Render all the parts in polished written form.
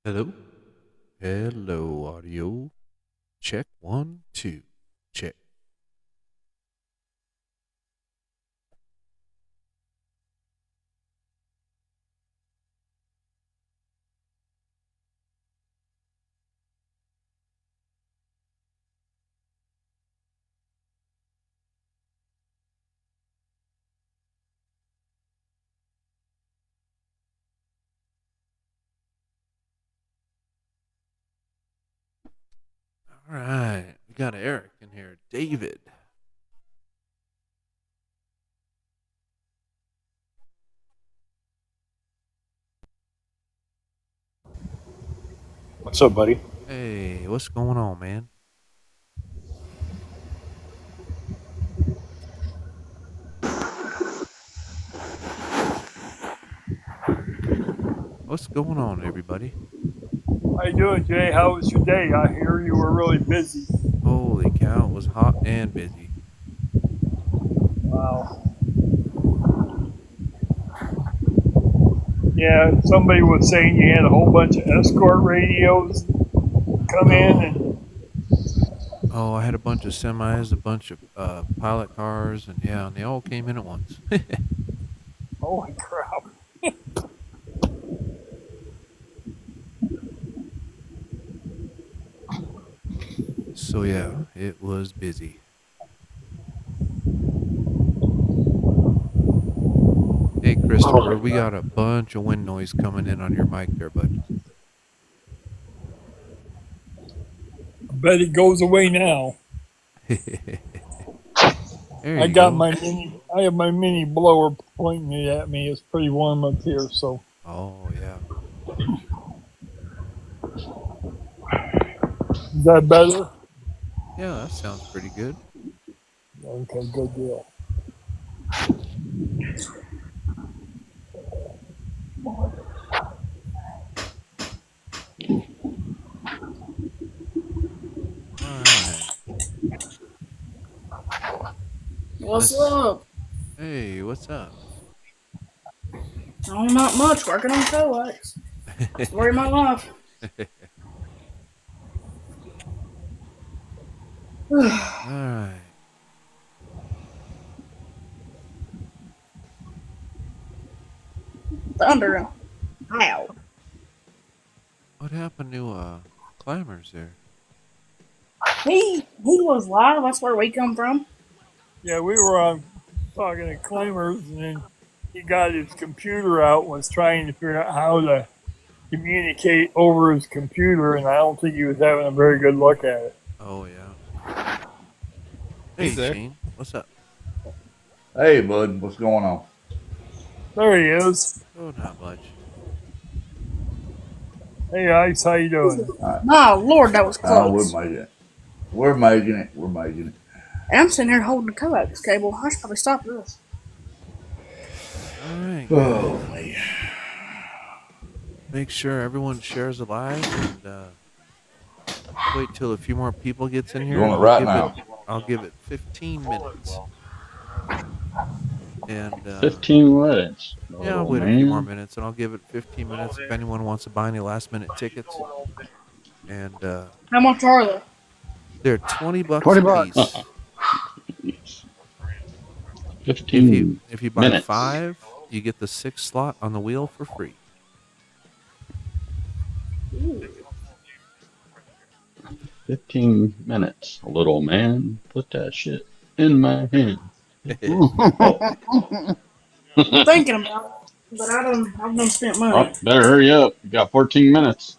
Hello? Hello, audio. Check one, two. Check. All right. We got Eric in here. David. What's up, buddy? Hey, what's going on, man? What's going on, everybody? How you doing, Jay? How was your day? I hear you were really busy. Holy cow, it was hot and busy. Wow. Yeah, somebody was saying you had a whole bunch of escort radios come in, Oh, and I had a bunch of semis, a bunch of pilot cars, and yeah, and they all came in at once. holy crap! So yeah, it was busy. Hey, Christopher, we got a bunch of wind noise coming in on your mic there, bud. I bet it goes away now. There you go. I have my mini blower pointing it at me. It's pretty warm up here, so Oh yeah. is that better? Yeah, that sounds pretty good. Okay, good deal. All right. What's Let's. up? Hey, what's up? Oh, not much. Working on coax. Story of my life. All right. Thunder. How? What happened to climbers there? He was live. That's where we come from. Yeah, we were talking to Claimers, and then he got his computer out and was trying to figure out how to communicate over his computer, and I don't think he was having a very good look at it. Oh yeah. He's Hey, there. Shane. What's up? Hey, bud, what's going on? There he is. Oh, not much. Hey, Ice, how you doing? My lord, that was We're close. making it. We're making it. We're making it. And I'm sitting here holding the coax cable. I should probably stop this. All right, Oh, guys. man. Make sure everyone shares a live and wait till a few more people gets in here. Doing it right now. I'll give it 15 minutes. And 15 minutes. yeah, I'll Oh, wait a few more man. minutes, and I'll give it 15 minutes if anyone wants to buy any last-minute tickets. And How much are they? they're $20 20 a bucks. piece. If 15 you buy minutes. 5, you get the 6th slot on the wheel for free. 15 minutes. Little man, put that shit in my hand. I'm thinking about it, but I've done spent money. Oh, better hurry up. You got 14 minutes.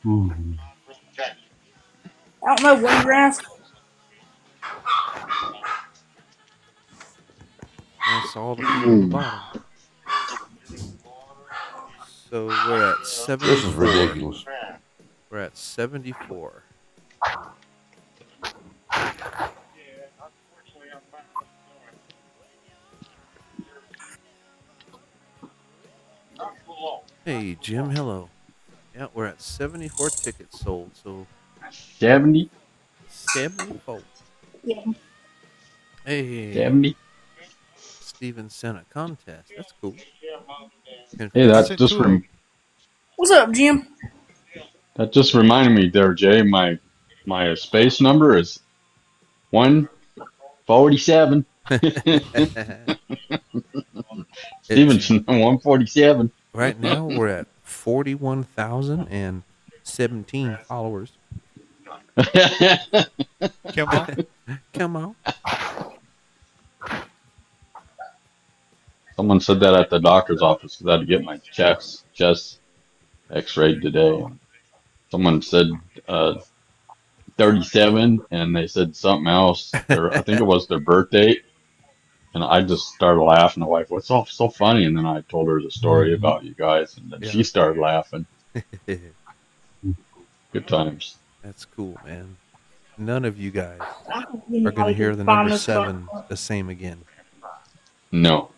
I don't know what Raffle. That's all the people at the bottom. So we're at 74. This is ridiculous. We're at 74. Hey, Jim, hello. Yeah, we're at 74 tickets sold, so 70? 74. Yeah. Hey, 70? Steven sent a contest. That's cool. Hey, that's it just to him. from What's up, Jim? That just reminded me there, Jay. My space number is 147. It's Stevenson 147. right now we're at 41,017 followers. Come on. Come on. Someone said that at the doctor's office because I had to get my chest X-rayed today. Someone said 37, and they said something else. I think it was their birth date, and I just started laughing. The wife, "What's so funny?" And then I told her the story about you guys, and then Yeah. she started laughing. Good times. That's cool, man. None of you guys I are going to hear the number 7 the same again. No,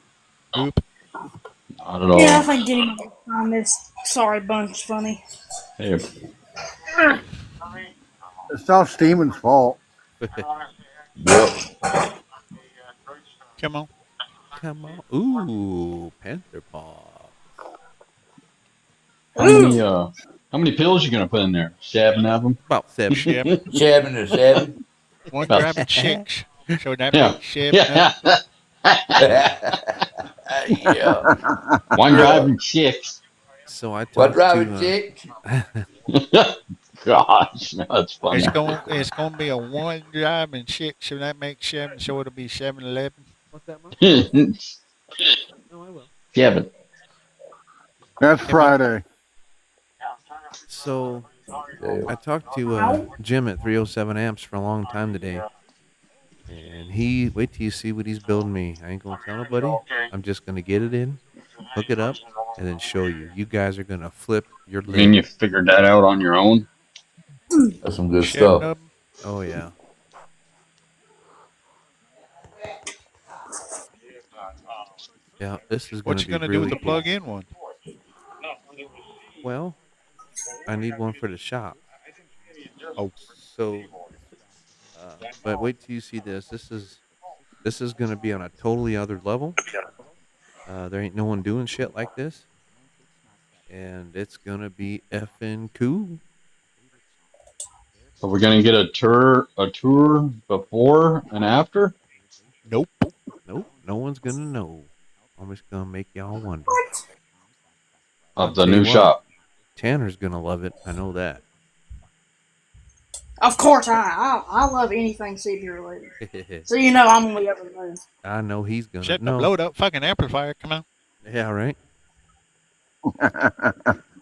Oop. not at all. Yeah, I think getting to find this sorry bunch funny. Hey, It's not Steven's fault. Yep. Come on. Come on. Ooh, Panther Paw. how many pills you gonna put in there? 7 of them? About 7. Seven. 7 to 7. One Well, grabbing chicks. So that Yeah. makes seven. Yeah. One driving 6. So I What talked driving to chick? Gosh, that's funny. It's going to be a one driving chick, so that makes 7, so it'll be 7-Eleven. what's that, Mom? 7. No, I will. That's Friday. So Yeah. I talked to Jim at 307 Amps for a long time today. And wait till you see what he's building me. I ain't going to tell nobody. I'm just going to get it in, hook it up, and then show you. You guys are going to flip your I mean, lid. you figured that out on your own? That's some good 7 stuff. of 'em. Oh, yeah. Yeah, this is going What to you be going to do really with the cool. plug-in one? Well, I need one for the shop. Oh. So, but wait till you see this. This is going to be on a totally other level. There ain't no one doing shit like this, and it's going to be effing cool. Are we gonna get a tour before and after? Nope. Nope, no one's going to know. I'm just going to make y'all wonder. Of the Tell you new what, shop. Tanner's going to love it. I know that. Of course, I love anything CP related. So you know I'm gonna be over the moon. I know he's going to. Except the No. blowed up fucking amplifier. Come on. Yeah, right?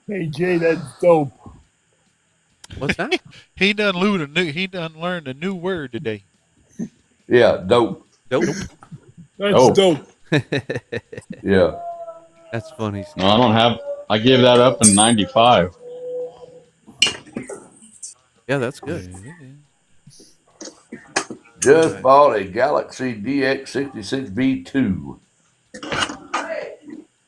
Hey, Jay, that's dope. What's that? He done learned a new word today. Yeah, dope. Dope. That's dope. Yeah. That's funny. No, I gave that up in 95. Yeah, that's good. Just bought a Galaxy DX66B2.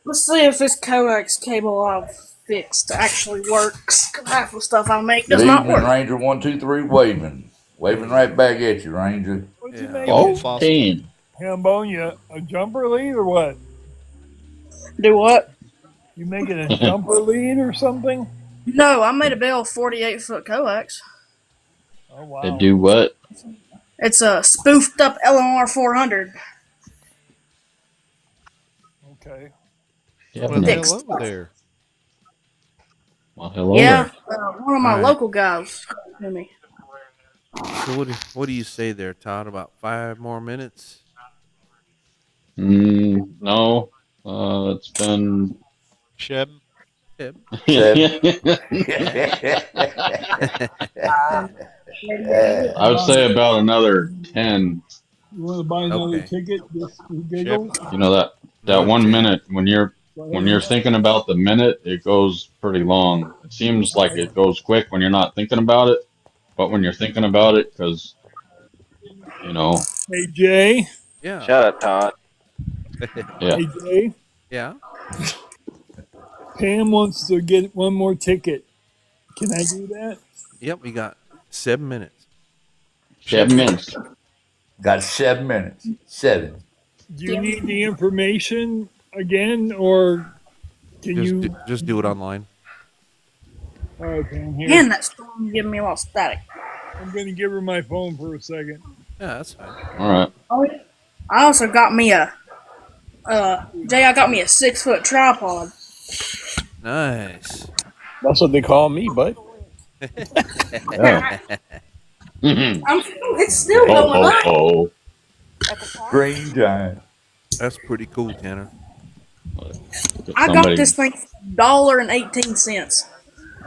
Let's see if this coax cable I've fixed actually works. Half the stuff I make does Good not evening, work. Ranger 123 waving. Waving right back at you, Ranger. What'd you Yeah. make? Oh, it? fossil. 14. Hambonia, a jumper lead or what? Do what? You making a jumper lead or something? No, I made a Bell 48-foot coax. Oh, wow. They do what? It's a spoofed up LMR 400. Okay. Yeah, Well, Fixed. hello there. Well, hello Yeah, there. one of my Alright. local guys to me. So what do you say there, Todd? About 5 more minutes? No. It's been. 7. Yep. 7. I would say about another 10. You want to buy another Okay. ticket just for giggles? You know that Another 1 10. minute when you're thinking about the minute, it goes pretty long. It seems like it goes quick when you're not thinking about it, but when you're thinking about it, because Hey, Jay. Yeah. Shut up, Todd. yeah. Hey, Jay. Yeah. Pam wants to get one more ticket. Can I do that? Yep, we got 7 minutes. 7 minutes. Got 7 minutes. 7. Do you need the information again, or can you? Just do it online. Okay, I'm here. And that storm giving me a lot of static. I'm gonna give her my phone for a second. Yeah, that's fine. All right. Oh, yeah. I also got me a Jay. I got me a 6-foot tripod. Nice. That's what they call me, bud. Yeah. It's still going up. Oh. Green giant. That's pretty cool, Tanner. I got this thing for $1.18.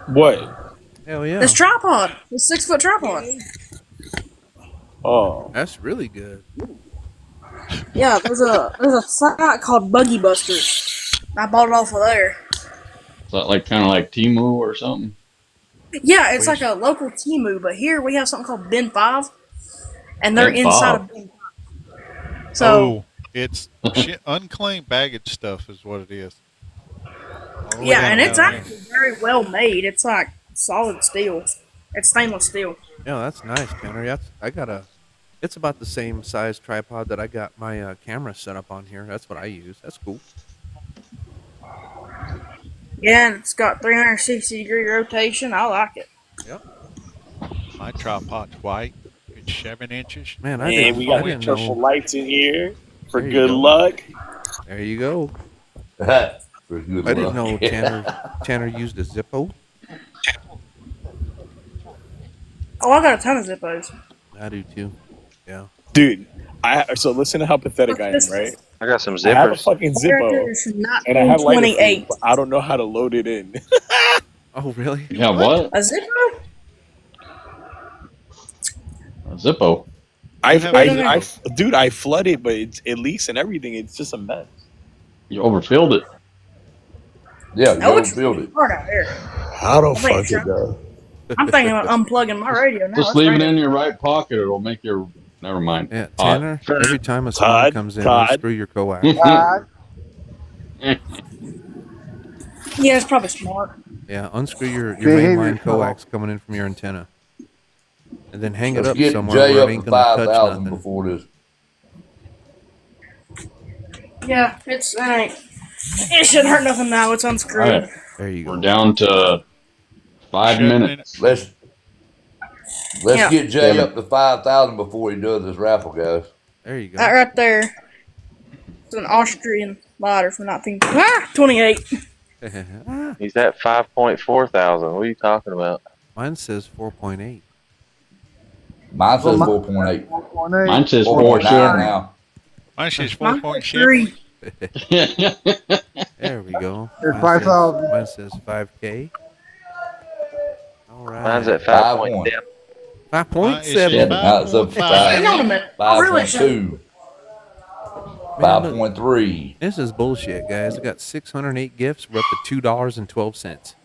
What? Hell yeah. This tripod, this 6-foot tripod. Oh. That's really good. Yeah, there's a site called Buggy Busters. I bought it off of there. Is that like kind of like Timu or something? Yeah, it's like a local Temu, but here we have something called Bin 5, and they're Ben inside 5. of Bin 5. So, it's shit, unclaimed baggage stuff is what it is. yeah, and it's actually very well made. It's like solid steel. It's stainless steel. Yeah, that's nice, Tanner. It's about the same size tripod that I got my camera set up on here. That's what I use. That's cool. Yeah, and it's got 360-degree rotation. I like it. Yep. My tripod's white. It's 7 inches. Man, And we got the didn't purple know. lights in here for There you good go. luck. There you go. For good I didn't luck. know Tanner used a Zippo. Oh, I got a ton of Zippos. I do too. Yeah. Dude, so listen to how pathetic I am, right? I got some I have a zippers. fucking Zippo, It's and I have lighter 1928. fluid, but I don't know how to load it in. Oh, really? Yeah, what? A Zippo? A Zippo. Dude, I flooded, but it leaks and everything. It's just a mess. You overfilled it. Yeah, No, you it's build it. hard out here. How the Wait, fuck sure. it go? I'm thinking about unplugging my radio now. Just It's leave it raining. in your right pocket. It'll make your. Never mind. Yeah, Hot. Tanner. Every time a storm Todd, comes in, Todd. unscrew your coax. Yeah, it's probably smart. Yeah, unscrew your Behavior mainline control. coax coming in from your antenna, and then hang it Let's up get somewhere Jay where up it ain't to gonna touch 5,000 nothing. before this. Yeah, it shouldn't hurt nothing now. It's unscrewed. All right. There you We're go. down to 5 minutes. Let's Yeah. get Jay Yeah. up to 5,000 before he does this raffle, guys. There you That go. right there. It's an Austrian ladder from 1928. He's at 5.4 thousand. What are you talking about? Mine says 4.8. Mine says Well, 4.8. 4.8. Mine says 4.9 4.7. now. Mine says Mine 4.7. 3. There we go. There's Mine says- 5,000. Mine says 5K. All right. Mine's at 5.1. 5.7. 5.7. Yeah, now it's up to 5.5. Hang on a minute. I really should. 5.2. 5.3. This is bullshit, guys. I got 608 gifts. We're up to $2.12.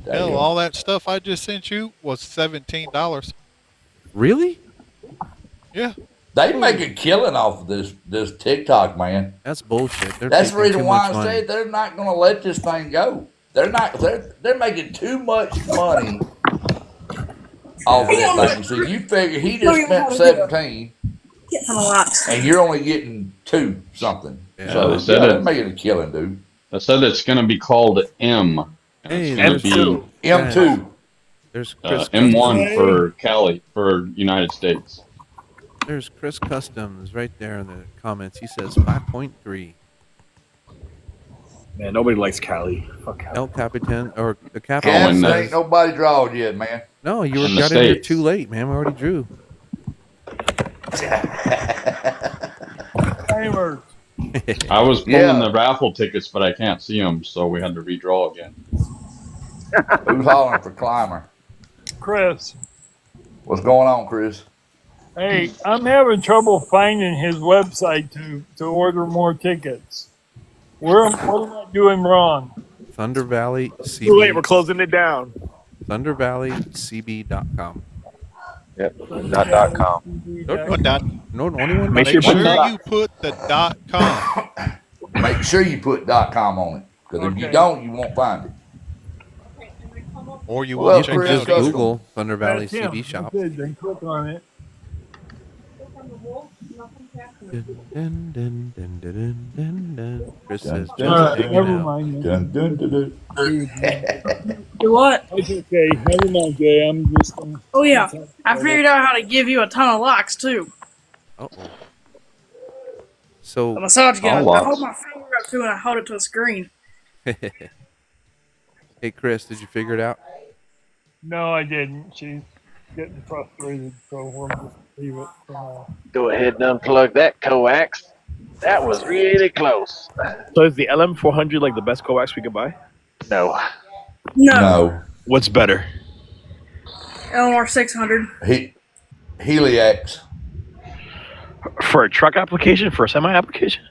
Hell, all that stuff I just sent you was $17. Really? Yeah. They make a killing off of this TikTok, man. That's bullshit. They're That's the taking reason too why much I money. say they're not going to let this thing go. They're making too much money off of that thing. So you figure he just spent 17 Get some lights. and you're only getting 2 something. Yeah. So They said they're it. making a killing, dude. I said it's going to be called M. And Hey, it's going there's- to be M2. There's Chris. M1 for Cali, for United States. There's Chris Customs right there in the comments. He says 5.3. Man, nobody likes Cali. Fuck Cali. El Capitan or the Oh, Capitan and Kansas the- says, ain't nobody drawed yet, man. no, you in the got in here States. too late, man. We already drew. Timers. I was pulling Yeah. the raffle tickets, but I can't see them, so we had to redraw again. Who's hollering for Climber? Chris. What's going on, Chris? Hey, I'm having trouble finding his website to order more tickets. What am I doing wrong? Thunder Valley Too late. We're CB. closing it down. Thunder Valley CB.com. Yep. .com. Put that. No, only one. Make Make sure sure you put the .com. Make sure you put .com on it. Because if you Okay. don't, you won't find it. Or you Well, will check Chris, out. Just Custom. Google Thunder Valley That's him. CB shop. That's it. Then click on it. Dun, dun, dun, dun, dun, dun, dun. Chris Dun, says dun, just All right, hanging never out. mind. dun, dun, dun, dun. Do what? It's okay. Never mind, Jay. I'm just gonna Oh yeah, talk I about it. figured out how to give you a ton of likes too. Uh-oh. A So, massage gun. All I hold locks. my finger up to it and I hold it to a screen. hey, Chris, did you figure it out? No, I didn't. She's getting frustrated, so we'll just leave it for now. Go ahead and unplug that coax. That was really close. So is the LM400 like the best coax we could buy? No. No, No. What's better? LR 600. Heliax. For a truck application? For a semi application?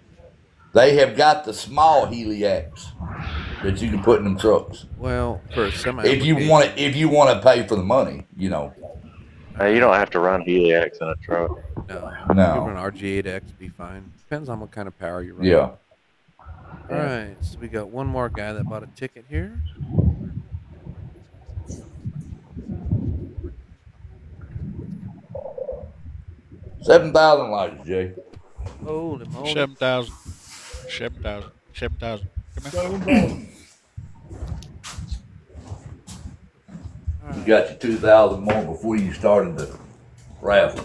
They have got the small Heliax that you can put in them trucks. Well, for a semi If you want to pay for the money, You don't have to run heliax in a truck. No. No. You run RG8X, be fine. Depends on what kind of power you run. Yeah. All right, so we got one more guy that bought a ticket here. $7,000, Jay. Holy moly. 7,000. 7,000. 7,000. Come here. 7,000. You got your 2,000 more before you started the raffle.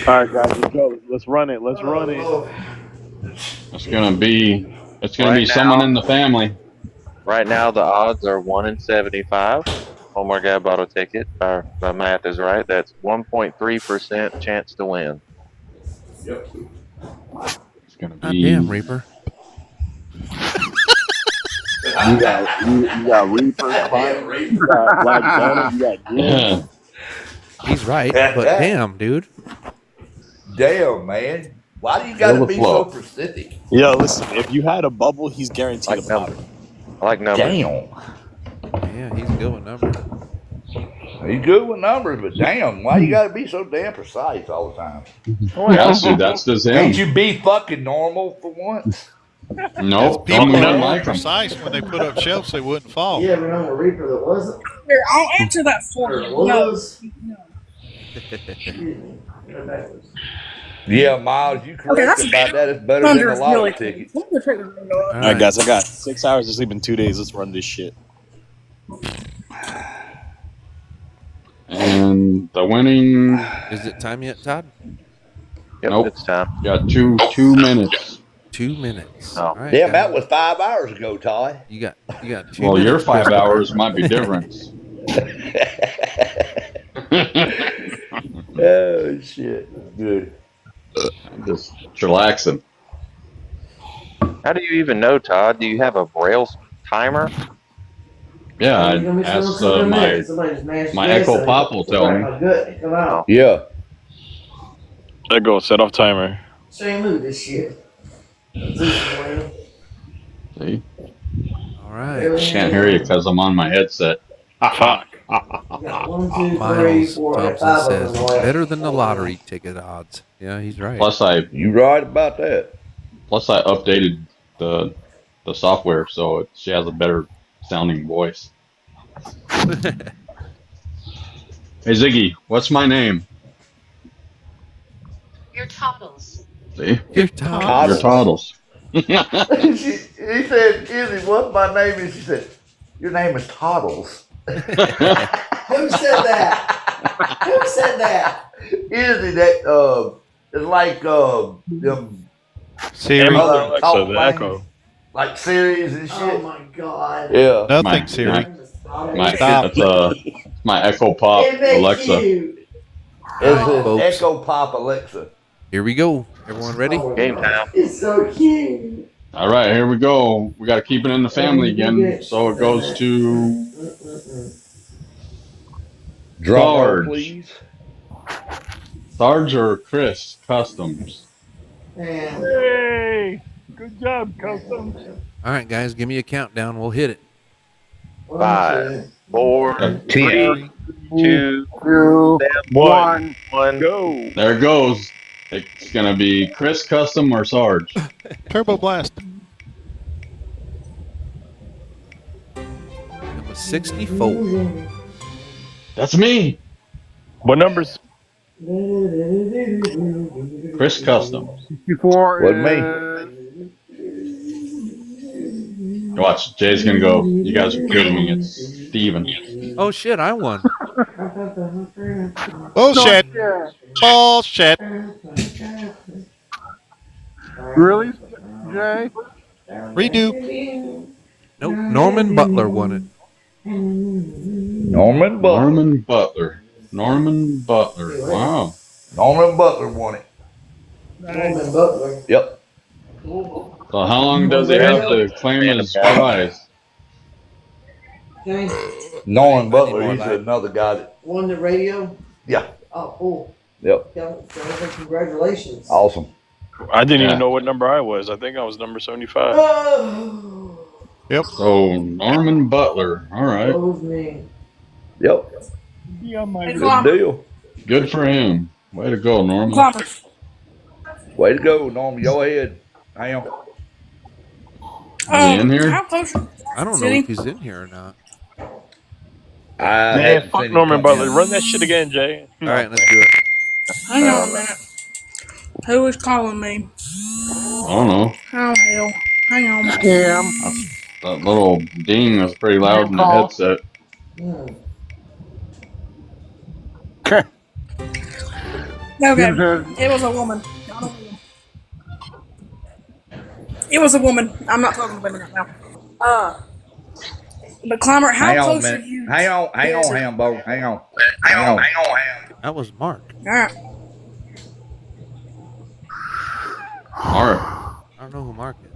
All right, guys, let's go. Let's run it. Let's run it. It's gonna be Right someone now- in the family. Right now, the odds are 1 in 75. One more guy bought a ticket. My math is right. That's 1.3% chance to win. Yep. It's gonna God be damn, Reaper. You got Reaper, you got Black Donna, you got Green. yeah. He's right, but damn, dude. Damn, man. Why do you got to Feel the be flow. so specific? Yo, listen, if you had a bubble, he's guaranteed Like a pop. numbers. I like numbers. Damn. Yeah, he's good with numbers. He's good with numbers, but damn, why you got to be so damn precise all the time? Yes, dude, that's just him. Can't you be fucking normal for once? Nope, People don't are even more like him. precise when they put up shelves they wouldn't fall. Yeah, but on the Reaper that wasn't. Here, I'll answer that for Or you. was. No. Excuse me. Go backwards. Yeah, Miles, you correct that's about that. It's better than Thunder a is lottery really ticket. cool. Let me check the window up. All All right, guys, I got 6 hours to sleep in 2 days. Let's run this shit. And the winning Is it time yet, Todd? Yep, Nope. it's time. got two minutes. 2 minutes. Oh. All right, Damn, guys. that was 5 hours ago, Todd. You got 2 Well, minutes. your 5 Chris. hours might be different. Oh, shit. Good. Just relaxing. How do you even know, Todd? Do you have a braille timer? Yeah, You're gonna be I asked still in a my minute. Somebody just mashed my yes, Echo and Pop will it's tell like me. my gut to come out. Yeah. There go. Set off timer. Shane, move this shit. Really? All See, right. can't hear you because I'm on my headset. Fuck. Got 1, 2, 3, Miles 4, Thompson 5 of says them left. better than the lottery ticket odds. Yeah, he's right. Plus, I You right about that. updated the software so she has a better sounding voice. Hey Ziggy, what's my name? Your Toddles. See, You're Todd. your Toddles. He said, Izzy, what's my name? And she said, your name is Toddles. Who said that? Who said that? Izzy, that, it's like, them, Siri. Amazon Other Alexa, talk the things. Echo. like series and Oh shit. my god. Yeah. Nothing, My- Siri. My Stop. that's my Echo Pop It makes Alexa. you. It's an Folks. Echo Pop Alexa. Here we go. Everyone ready? Oh, Game time. It's so cute. All right, here we go. We got to keep it in the family again. So it goes to Drum roll, Sarge. please. Sarge or Chris Customs. Man. Hey, good job, Custom. All right, guys, give me a countdown. We'll hit it. 5, 4, 3, 2, 2, 1. 1. Go. There it goes. It's gonna be Chris Custom or Sarge. Turbo Blast. Number 64. That's me. What numbers? Chris Customs. 64 Wasn't me. Watch, Jay's gonna go. You guys are kidding me. It's Steven. Oh shit, I won. Bullshit. Yeah. Bullshit. Really, Jay? Redo. Nope, Norman Butler won it. Norman Butler. Norman Butler. Norman Butler. Wow. Norman Butler won it. Norman Butler. Yep. Cool. So how long does he have to claim his prize? James, Norman I need Butler, more he's light. another guy that, won the radio. yeah, Oh, cool. yep, Congratulations. awesome. I didn't Yeah. even know what number I was. I think I was number 75. Oh, Yep. So Norman Butler. All right. blows me. Yep, Be on my Hey, good Climber. deal. Good for him. Way to go, Norman. Climber. Way to go, Norman. Go ahead. Hang on. Is he in here? How close are I don't know City? if he's in here or not. I Man, haven't fuck seen him Norman come Butler. in. Run that shit again, Jay. All right, let's do it. Hang on a minute. Who is calling me? I don't know. Oh, hell. Hang on. Scam. That little ding was pretty loud in the Call. headset. Okay. Says, It was a woman. Not a woman. It was a woman. I'm not talking to women right now. But Climber, how Hang on a close are minute. you? Hang on, Hambo. Hang on. That was Mark. Alright. Mark. I don't know who Mark is.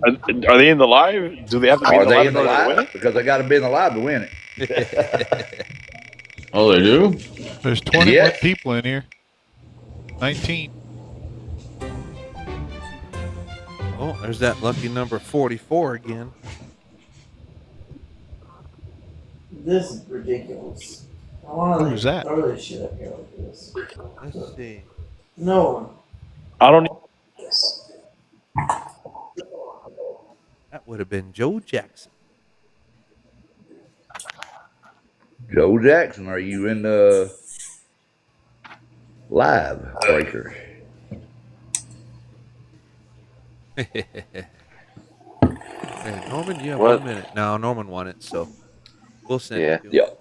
Are they in the live? Do they have to be Are in the they live in the in order to win live? it? Because they got to be in the live to win it. Oh, they do? There's 21 Yes. people in here. 19. Oh, there's that lucky number 44 again. This is ridiculous. I want Who's to that? throw this shit up here like this. Let's see. No one. I don't. That would have been Joe Jackson. Joe Jackson, are you in the live breaker? Hey, Norman, you have What? 1 minute. No, Norman won it, so we'll send Yeah. it to him. Yep.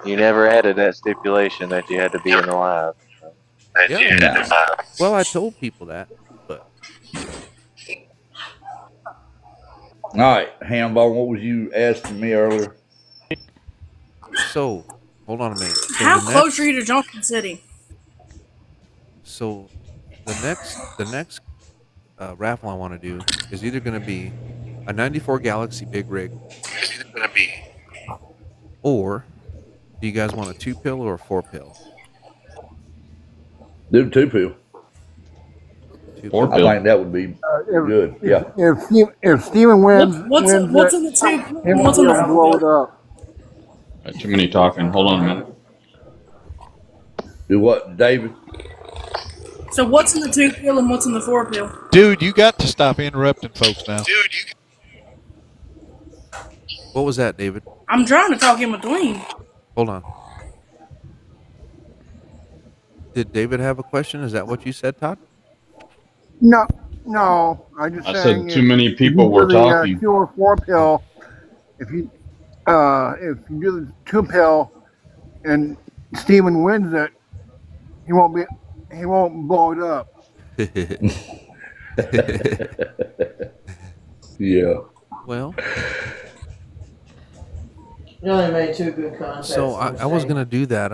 You never added that stipulation that you had to be in the live. Yeah. Well, I told people that, but All right, Hambo, what was you asking me earlier? so hold on a minute. So How the close next, are you to Johnson City? So the next raffle I want to do is either going to be a 94 Galaxy big rig, or do you guys want a 2-pill or a 4-pill? Do 2-pill. 4 I pill. think that would be good. Yeah. If Steven wins, What's wins what's it, in the two? him What's in the will blow it four? up. Too many talking. Hold on a minute. Do what, David? So what's in the 2-pill and what's in the 4-pill? Dude, you got to stop interrupting folks now. What was that, David? I'm trying to talk in between. Hold on. Did David have a question? Is that what you said, Todd? No, I just I saying said too many people were do the, talking. 2 or 4 pill. If you do the 2 pill and Steven wins it, he won't blow it up. Yeah. Well, You only made 2 good contacts. so I was gonna do that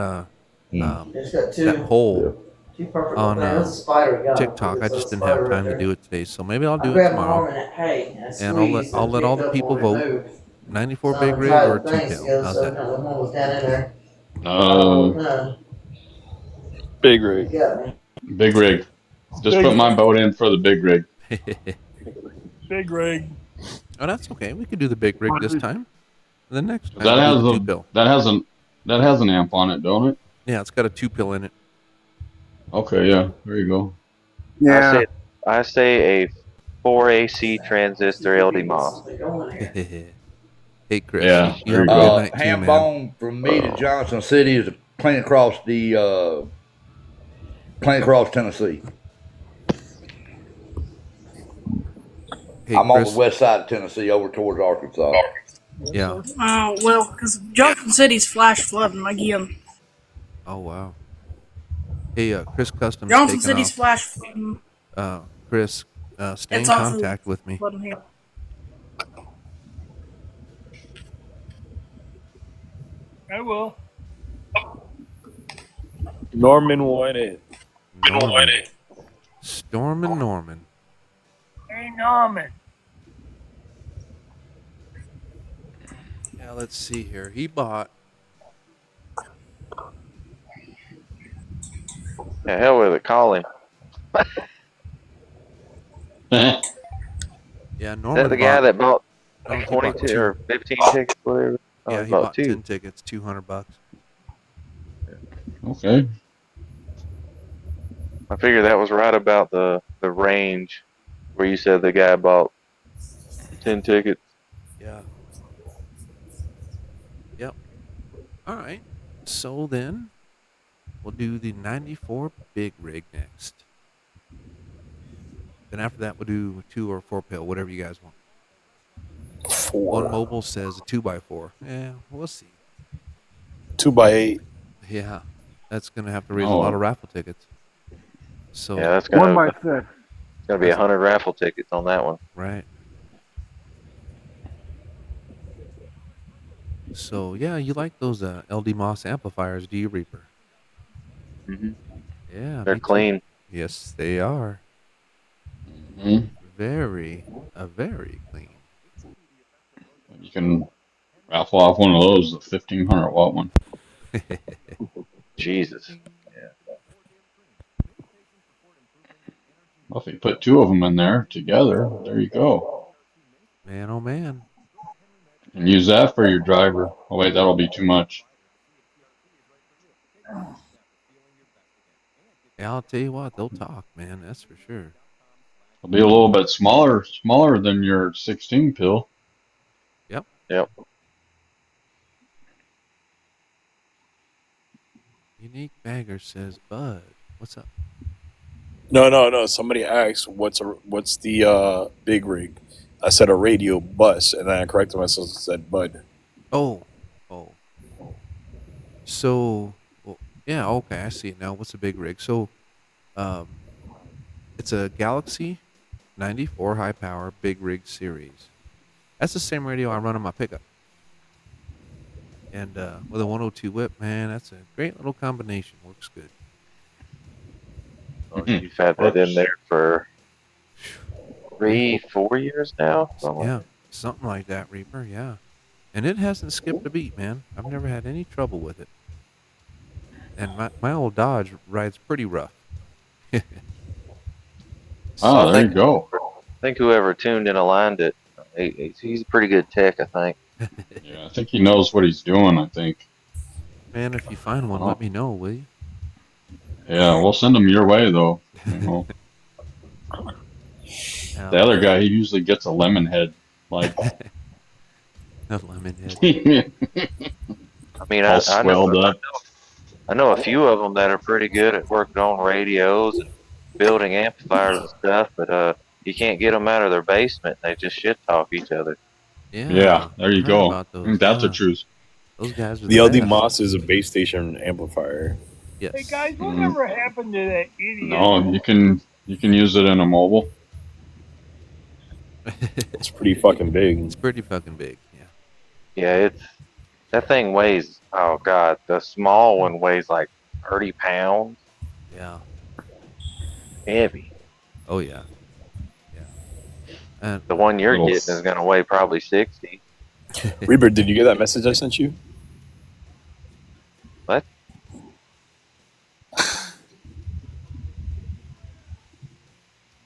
It's got 2. that poll Two perfect on That's a spider we got. TikTok. I It's a just didn't spider have time right to do it today, so maybe I'll I do it grabbed my arm tomorrow. and hey, I And I'll let all the squeezed people until it vote. removed. 94 So big I rig tried or a the things 2-pill. together, How's so that? no, the one was down in there. Uh, No, Big you rig. got me. big rig. Just Big put my rig. boat in for the big rig. Big rig. Oh, that's okay. We could do the big rig this time. And the next time That we'll has do the a 2-pill. that has an amp on it, don't it? Yeah, it's got a 2-pill in it. Okay, yeah. There you go. Yeah. I say a 4 AC transistor LD MOS. They go in here. Hey, Chris, Yeah, you there have you a good go. night too, Ham man. bone from me to Johnson City is clean across Tennessee. Hey, I'm on the Chris. west side of Tennessee, over towards Arkansas. Yeah. Well, because Johnson City's flash flooding again. Oh wow. Hey, Chris Customs Johnson taking City's off. flash flooding. Chris, stay It's in also contact with me. flooding here. I will. Norman won it. Norman. Stormin' Norman. Hey, Norman. Yeah, let's see here. He bought. The hell with it, call him. Yeah, Is that Norman the guy bought. that bought No, like he bought 22 two. or 15 tickets, whatever? Oh, Yeah, he he bought bought 2. 10 tickets, $200. Okay. I figured that was right about the range where you said the guy bought 10 tickets. Yeah. Yep. All right. So then, we'll do the 94 big rig next. Then after that, we'll do 2 or 4 pill, whatever you guys want. 4. One Mobile says a 2x4. Yeah, we'll see. 2x8. Yeah, that's gonna have to raise a lot of raffle tickets. So Yeah, that's 1 gonna by 6. be 100 raffle tickets on that one. Right. So yeah, you like those LD Moss amplifiers, do you, Reaper? Mm-hmm. Yeah, They're me too. clean. Yes, they are. Mm-hmm. Very clean. You can raffle off one of those, the 1500 watt one. Jesus. Yeah. Well, if you put 2 of them in there together, there you go. Man, oh man. And use that for your driver. Oh wait, that'll be too much. Yeah, I'll tell you what, they'll talk, man. That's for sure. It'll be a little bit smaller than your 16 pill. Yep. Yep. Unique Bagger says, Bud, what's up? No. Somebody asked what's the big rig. I said a radio bus, and then I corrected myself and said Bud. Oh. So, well, yeah, okay, I see it now. What's a big rig? So, it's a Galaxy 94 high power big rig series. That's the same radio I run on my pickup. And with a 102 whip, man, that's a great little combination. Works good. Well, you've had that in there for 3-4 years now. Yeah, something like that, Reaper. Yeah, and it hasn't skipped a beat, man. I've never had any trouble with it. And my old Dodge rides pretty rough. Oh, there you go. I think whoever tuned and aligned it, he's a pretty good tech, I think. Yeah, I think he knows what he's doing, I think. Man, if you find one, let me know, will you? Yeah, we'll send them your way, though. You know. The other guy, he usually gets a lemon head. Like, a lemon head. I mean, I know a few of them that are pretty good at working on radios and building amplifiers and stuff, but you can't get them out of their basement. They just shit talk each other. Yeah, there you go. That's the truth. Those guys are the LD best. Moss is a base station amplifier. Yes. Hey guys, whatever happened to that idiot? No, you can use it in a mobile. It's pretty fucking big. It's pretty fucking big. Yeah. Yeah, that thing weighs. Oh god, the small one weighs like 30 pounds. Yeah. Heavy. Oh yeah. Yeah. And the one you're getting is gonna weigh probably 60. Reaper, did you get that message I sent you? What?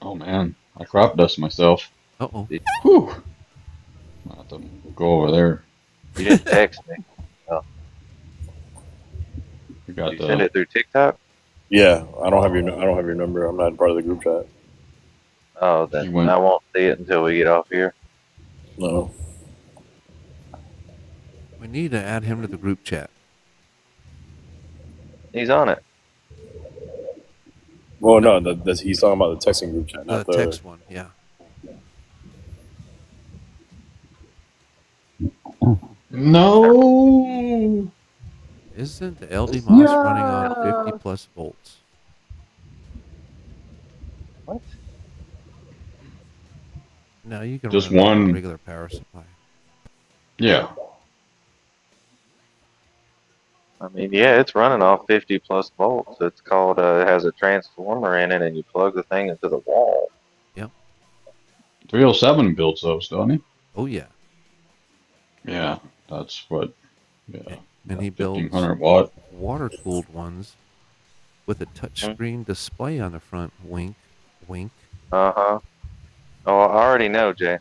Oh man, I crop dust myself. Uh-oh. Whew. I'll have to go over there. You didn't text me. Oh. You got Did you send it through TikTok? Yeah, I don't have your number. I'm not part of the group chat. Oh, then I won't see it until we get off here. No. We need to add him to the group chat. He's on it. Well, no, he's talking about the texting group chat, not The text one, yeah. No. Isn't the LD Moss running on 50 plus volts? What? No, you can Just run it on a one. regular power supply. Yeah. I mean, yeah, it's running off 50 plus volts. It's called, it has a transformer in it, and you plug the thing into the wall. Yep. 307 builds those, don't he? Oh, yeah. Yeah, that's what. Yeah. And he builds 1500 watt water cooled ones with a touchscreen display on the front. Wink, wink. Uh-huh. Oh, I already know, Jay.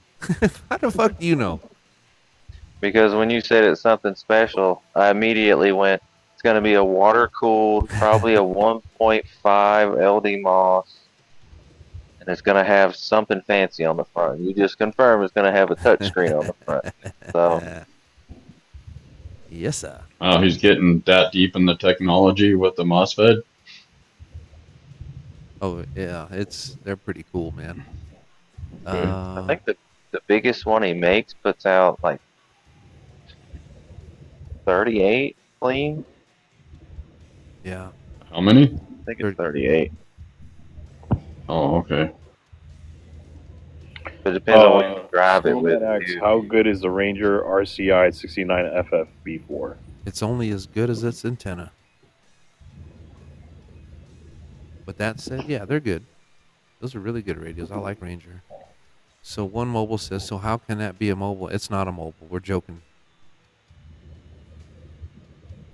How the fuck do you know? Because when you said it's something special, I immediately went, it's going to be a water-cooled, probably a 1.5 LD Moss, and it's going to have something fancy on the front. You just confirmed it's going to have a touchscreen on the front. So, yes, sir. Oh, he's getting that deep in the technology with the MOSFET. Oh, yeah, they're pretty cool, man. I think the biggest one he makes puts out like 38 clean. Yeah. How many? I think it's 38. Oh, okay. But it depends on what you drive it with. Asks, how good is the Ranger RCI 69 FFB4? It's only as good as its antenna. But that said, yeah, they're good. Those are really good radios. I like Ranger. So one mobile says, so how can that be a mobile? It's not a mobile. We're joking.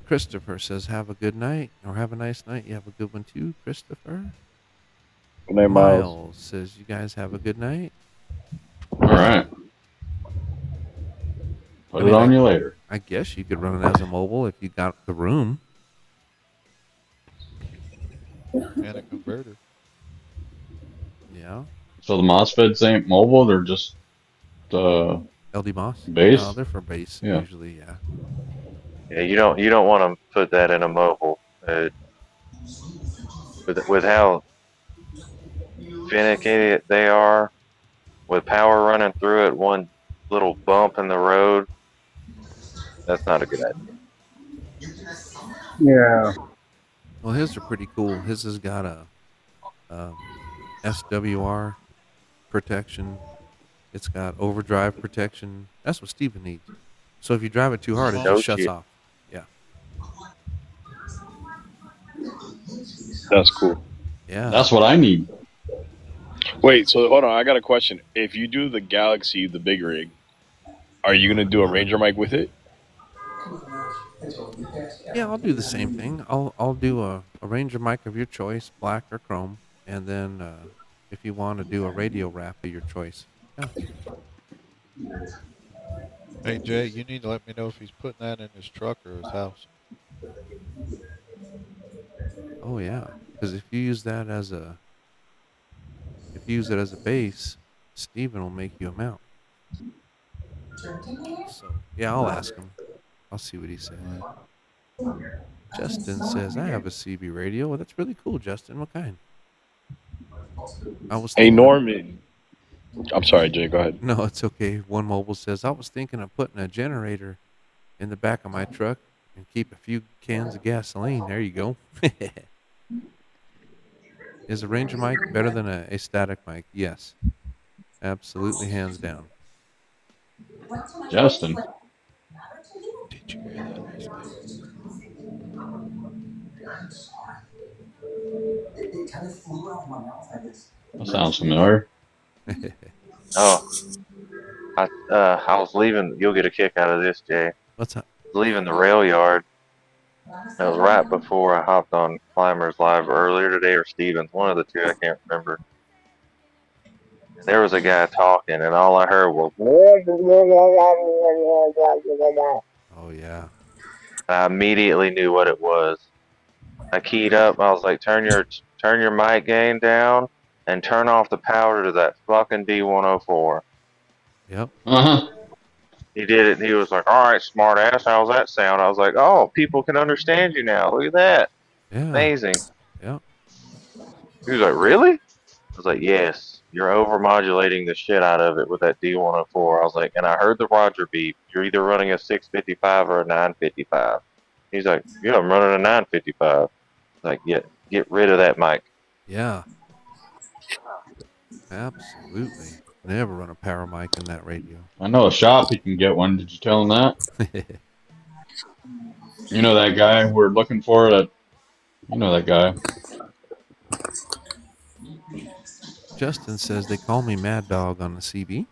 Christopher says, have a good night, or have a nice night. You have a good one too, Christopher. Good night, Miles says, you guys have a good night. All right. Put it on you later. I guess you could run it as a mobile if you got the room. And a converter. Yeah. So the MOSFETs ain't mobile; they're just LD Moss base. No, they're for base usually. Yeah. Yeah, you don't want to put that in a mobile. With how finicky they are, with power running through it, one little bump in the road, that's not a good idea. Yeah. Well, his are pretty cool. His has got a SWR protection. It's got overdrive protection. That's what Steven needs. So if you drive it too hard, it just shuts off. Yeah. That's cool. Yeah. That's what I need. Wait, so hold on. I got a question. If you do the Galaxy, the big rig, are you going to do a Ranger mic with it? Yeah, I'll do the same thing. I'll do a Ranger mic of your choice, black or chrome, and then if you want to do a radio wrap of your choice. Yeah. Hey Jay, you need to let me know if he's putting that in his truck or his house. Oh yeah, because if you use that as a base, Steven will make you a mount. So yeah, I'll ask him. I'll see what he says. Justin says, I have a CB radio. Well, that's really cool, Justin. What kind? Hey, Norman. I'm sorry, Jay. Go ahead. No, it's okay. One mobile says, I was thinking of putting a generator in the back of my truck and keep a few cans of gasoline. There you go. Is a Ranger mic better than a static mic? Yes. Absolutely, hands down. Justin. Did you hear that? That sounds familiar. Oh, I was leaving. You'll get a kick out of this, Jay. What's up? Leaving the rail yard. It was right before I hopped on Climbers Live earlier today, or Stevens, one of the two. I can't remember. And there was a guy talking, and all I heard was. Oh yeah. I immediately knew what it was. I keyed up. I was like, turn your mic gain down and turn off the power to that fucking D104. Yep. Uh-huh. he did it, and he was like, "All right, smart ass, how's that sound?" I was like, "Oh, people can understand you now. Look at that, Yeah. amazing." Yeah. He was like, "Really?" I was like, "Yes, you're overmodulating the shit out of it with that D104." I was like, "And I heard the Roger beep. You're either running a 655 or a 955." He's like, "Yeah, I'm running a 955." Like, get rid of that mic. Yeah. Absolutely. Never run a power mic in that radio. I know a shop he can get one. Did you tell him that? You know that guy we're looking for? That you know that guy. Justin says they call me Mad Dog on the CB.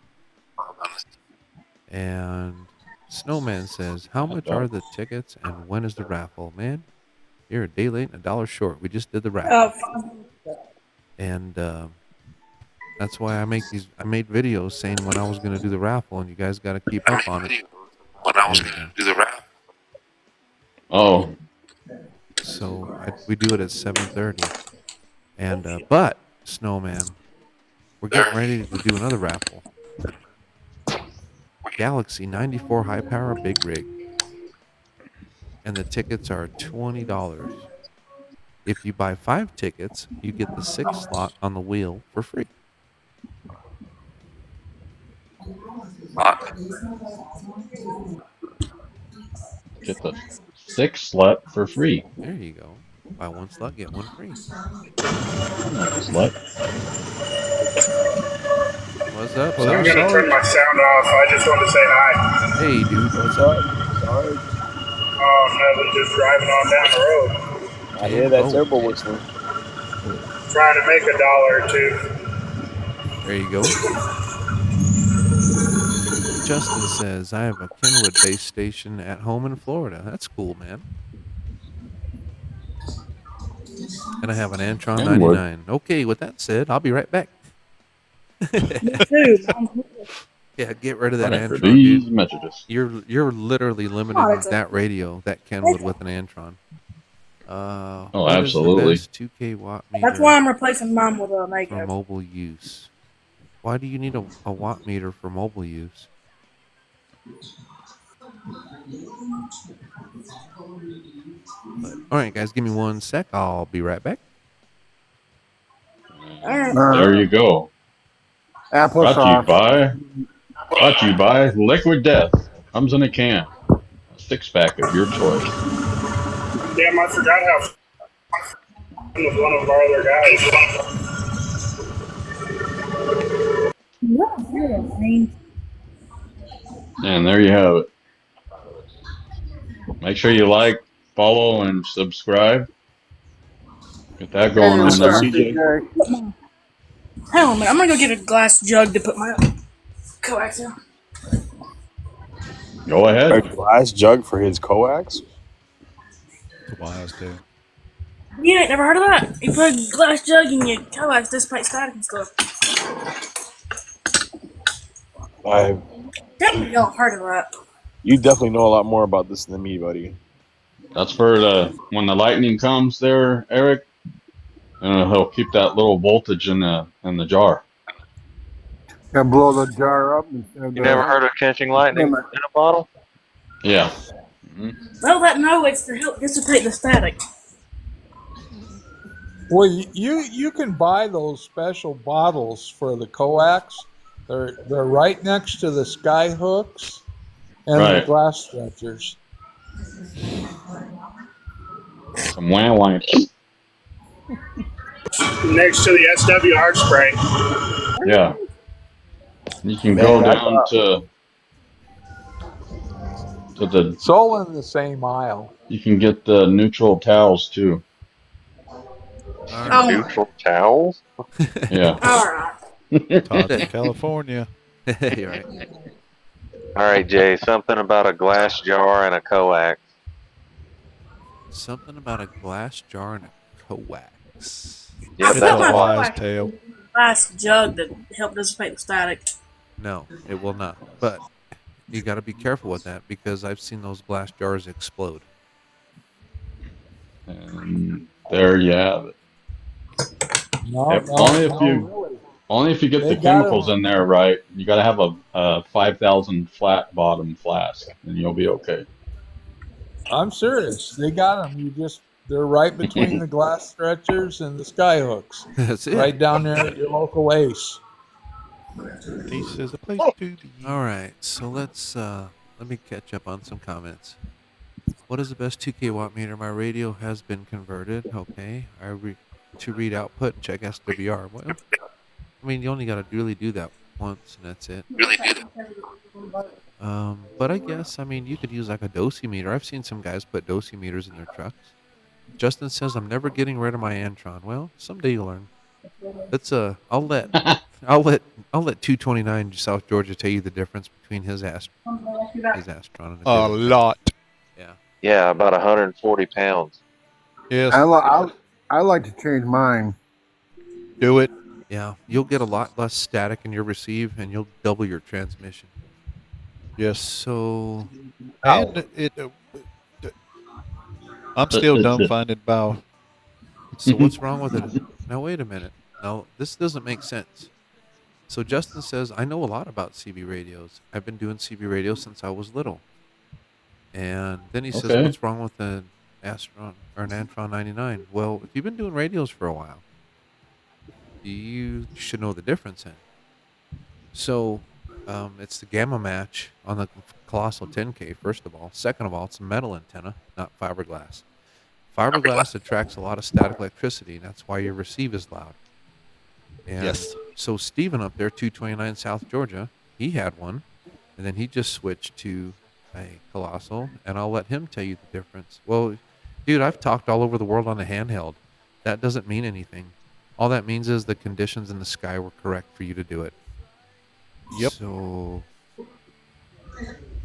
And Snowman says, how Mad much Dog. are the tickets and when is the raffle? Man, you're a day late and $1 short. We just did the raffle. And that's why I made videos saying when I was going to do the raffle, and you guys got to keep up on it. Oh. So we do it at 7:30. And but Snowman, we're getting ready to do another raffle. Galaxy 94 high power big rig. And the tickets are $20. If you buy 5 tickets, you get the 6th slot on the wheel for free. Get the 6th slot for free. There you go. Buy 1 slot, get 1 free. Slut. What's up, I'm going to turn my sound off. I just want to say hi. Hey, dude. What's up? Sorry. Oh, nothing. Just driving on down the road. I hear that turbo whistling. Trying to make $1 or 2. There you go. Justin says, I have a Kenwood base station at home in Florida. That's cool, man. And I have an Antron Kenwood. 99. Okay, with that said, I'll be right back. Yeah, get rid of that Right, for Antron, these dude. messages. You're literally limiting that radio, that Kenwood, with an Antron. Oh, absolutely. What is the best 2K watt meter That's why I'm replacing mine with a for Mako. mobile use? Why do you need a watt meter for mobile use? But, all right, guys, give me 1 sec. I'll be right back. There you go. Applesauce. Brought to you by Liquid Death. Comes in a can. A 6-pack of your choice. Damn, I forgot how with one of our other guys. And there you have it. Make sure you like, follow, and subscribe. Get that going on there. Hang on a minute. I'm going to go get a glass jug to put my coax in. Go ahead. A glass jug for his coax? Wise dude. You ain't never heard of that? You put a glass jug in your coax, dissipate static and stuff. Definitely y'all heard of that. You definitely know a lot more about this than me, buddy. That's for when the lightning comes there, Eric. He'll keep that little voltage in the jar. Gonna blow the jar up. You never heard of catching lightning in a bottle? Yeah. Well, it's to help dissipate the static. Well, you can buy those special bottles for the coax. They're right next to the sky hooks and the glass stretchers. Some wah. Next to the SWR spray. Yeah. You can go down to the. It's all in the same aisle. You can get the neutral towels too. Neutral towels? Yeah. All right. Todd in California. You're right. All right, Jay. Something about a glass jar and a coax. Something about a glass jar and a coax. Yeah, I that's my wise tale. glass jug that help dissipate the static. No, it will not. But you got to be careful with that because I've seen those glass jars explode. And there you have it. No, Only a few. really. Only if you get They the got chemicals them. in there right. You got to have a 5,000 flat bottom flask, and you'll be okay. I'm serious. They got them. They're right between the glass stretchers and the sky hooks. That's it. Right down there at your local Ace. Ace is a place to be. All right, so let me catch up on some comments. What is the best 2K watt meter? My radio has been converted. Okay, to read output, check SWR. Well, I mean, you only got to really do that once, and that's it. But I guess, I mean, you could use like a dosimeter. I've seen some guys put dosimeters in their trucks. Justin says, I'm never getting rid of my Antron. Well, someday you'll learn. I'll let 229 South Georgia tell you the difference between his Astron and a lot. Yeah. Yeah, about 140 pounds. Yes. I like to change mine. Do it. Yeah, you'll get a lot less static in your receive, and you'll double your transmission. Yes. So, and I'm still dumbfounded by. So what's wrong with it? Now wait a minute. Now this doesn't make sense. So Justin says, I know a lot about CB radios. I've been doing CB radios since I was little. And then he says, what's wrong with an Astron or an Antron 99? Well, if you've been doing radios for a while, you should know the difference in. So it's the gamma match on the Colossal 10K, first of all. Second of all, it's a metal antenna, not fiberglass. Fiberglass attracts a lot of static electricity, and that's why your receive is loud. And yes. So Steven up there, 229 South Georgia, he had one, and then he just switched to a Colossal, and I'll let him tell you the difference. Well, dude, I've talked all over the world on a handheld. That doesn't mean anything. All that means is the conditions in the sky were correct for you to do it. Yep. So,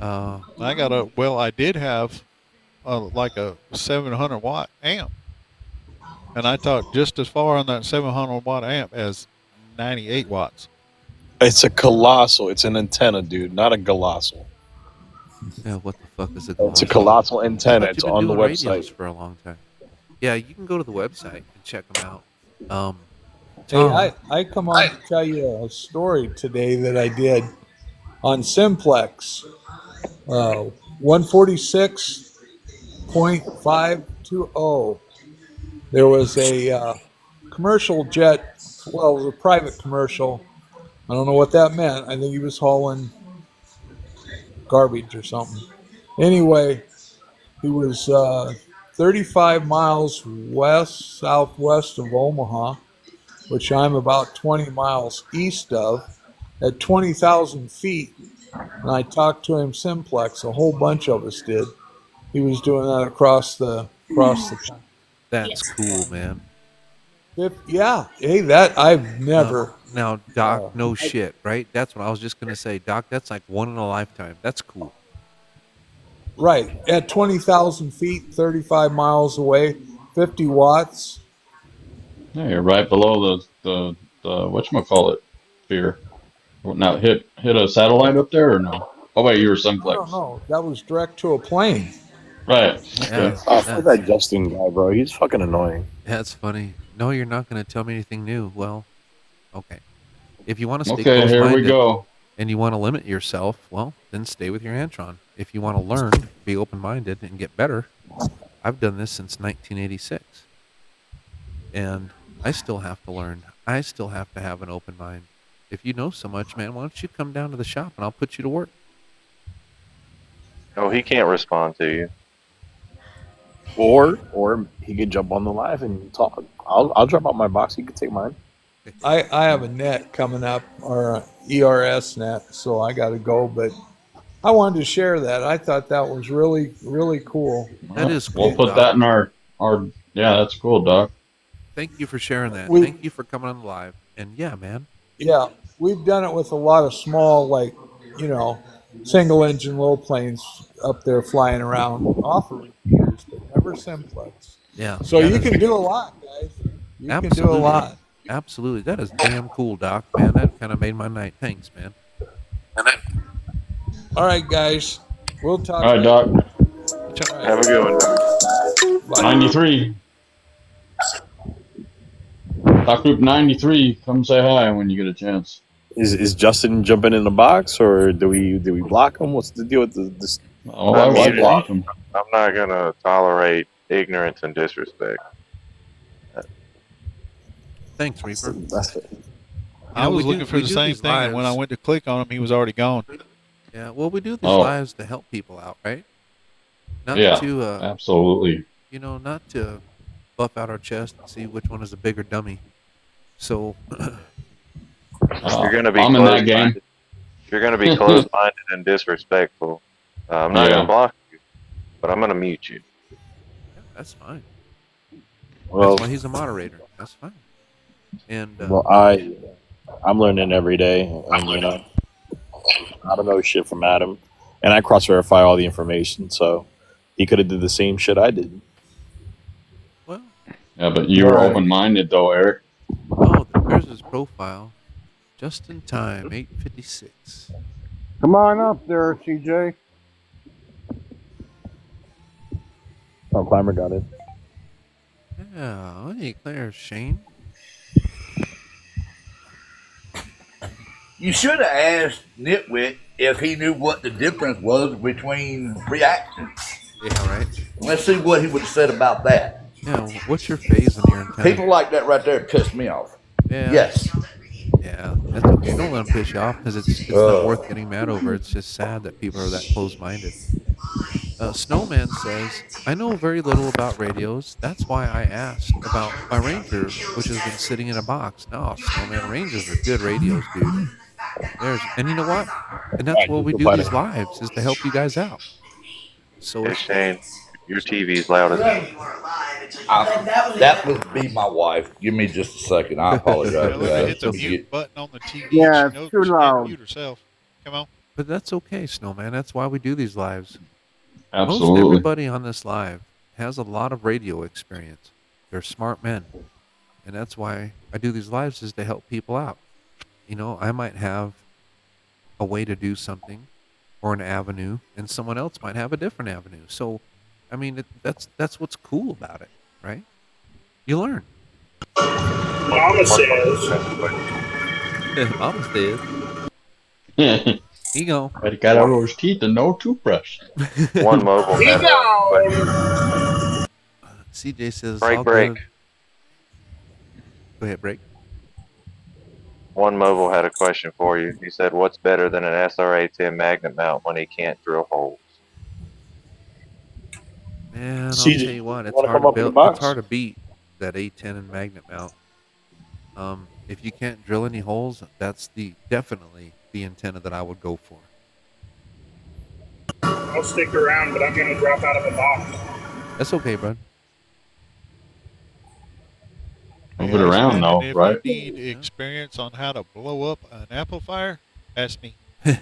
I did have like a 700 watt amp, and I talked just as far on that 700 watt amp as 98 watts. It's a Colossal. It's an antenna, dude, not a Colossal. Yeah, what the fuck is a Colossal? It's a Colossal antenna. It's on the Radios website for a long time. Yeah, you can go to the website and check them out. Hey, I come on to tell you a story today that I did on Simplex. 146.520. There was a commercial jet. Well, it was a private commercial. I don't know what that meant. I think he was hauling garbage or something. Anyway, he was 35 miles southwest of Omaha, which I'm about 20 miles east of, at 20,000 feet. And I talked to him simplex. A whole bunch of us did. He was doing that across the country. That's cool, man. Yeah. Hey, that I've never. Now, Doc, no shit, right? That's what I was just going to say. Doc, that's like one in a lifetime. That's cool. Right. At 20,000 feet, 35 miles away, 50 watts. Yeah, you're right below the whatchamacallit sphere. Now, hit a satellite up there or no? Oh, wait, you were simplex. No, that was direct to a plane. Right. Okay. Fuck that Justin guy, bro. He's fucking annoying. That's funny. No, you're not going to tell me anything new. Well, okay. If you want to stay close-minded, here we go. And you want to limit yourself, well, then stay with your Antron. If you want to learn, be open-minded, and get better, I've done this since 1986. And I still have to learn. I still have to have an open mind. If you know so much, man, why don't you come down to the shop and I'll put you to work? Oh, he can't respond to you. Or he could jump on the live and talk. I'll drop out my box. He could take mine. I have a net coming up, or a ERS net, so I got to go. But I wanted to share that. I thought that was really, really cool. That is cool. We'll put that in our. Yeah, that's cool, Doc. Thank you for sharing that. Thank you for coming on live. And yeah, man. Yeah, we've done it with a lot of small, like, single engine low planes up there flying around off of repeaters, but never simplex. Yeah. So you can do a lot, guys. You can do a lot. Absolutely. That is damn cool, Doc. Man, that kind of made my night. Thanks, man. All right, guys. We'll talk. All right, Doc. Have a good one, Doc. Bye. 93. Stock Group 93, come say hi when you get a chance. Is Justin jumping in the box, or do we block him? What's the deal with this? Oh, I block him. I'm not gonna tolerate ignorance and disrespect. Thanks, Reaper. I was looking for the same thing, and when I went to click on him, he was already gone. Yeah, well, we do these lives to help people out, right? Not to absolutely. You know, not to buff out our chest and see which one is a bigger dummy. So you're gonna be I'm in that game. You're gonna be close-minded and disrespectful. I'm not gonna block you, but I'm gonna mute you. Yeah, that's fine. Well, that's why he's a moderator. That's fine. And well, I'm learning every day. I don't know shit from Adam, and I cross-verify all the information. So he could have did the same shit I did. Well, yeah, but you were open-minded though, Eric. Oh, there's his profile. Just in time, 8:56. Come on up there, CJ. Oh, Climber got it. Yeah, hey, there's Shane. You should have asked Nitwit if he knew what the difference was between reactions. Yeah, right. Let's see what he would have said about that. Yeah, what's your phase in your antenna? People like that right there piss me off. Yeah. Yes. Yeah, that's okay. Don't let them piss you off because it's not worth getting mad over. It's just sad that people are that close-minded. Snowman says, I know very little about radios. That's why I asked about my Ranger, which has been sitting in a box. No, Snowman, Rangers are good radios, dude. And you know what? And that's what we do these lives, is to help you guys out. So hey, Shane, your TV's loud as that would be my wife. Give me just a second. I apologize. Hit the mute button on the TV. Yeah, it's too loud. Mute herself. Come on. But that's okay, Snowman. That's why we do these lives. Absolutely. Most everybody on this live has a lot of radio experience. They're smart men. And that's why I do these lives, is to help people out. You know, I might have a way to do something or an avenue, and someone else might have a different avenue. So, I mean, that's what's cool about it, right? You learn. Mama says. Mama says. You go. But he got all those teeth and no toothbrush. One mobile. CJ says, break. Go ahead, break. One mobile had a question for you. He said, what's better than an SRA-10 magnet mount when he can't drill holes? Man, I'll CJ, tell you what, it's wanna hard come to up in the build. box? It's hard to beat that A10 and magnet mount. If you can't drill any holes, that's definitely the antenna that I would go for. I'll stick around, but I'm going to drop out of the box. That's okay, bud. Move it around though, if right? you need experience on how to blow up an amplifier, ask me. Yeah,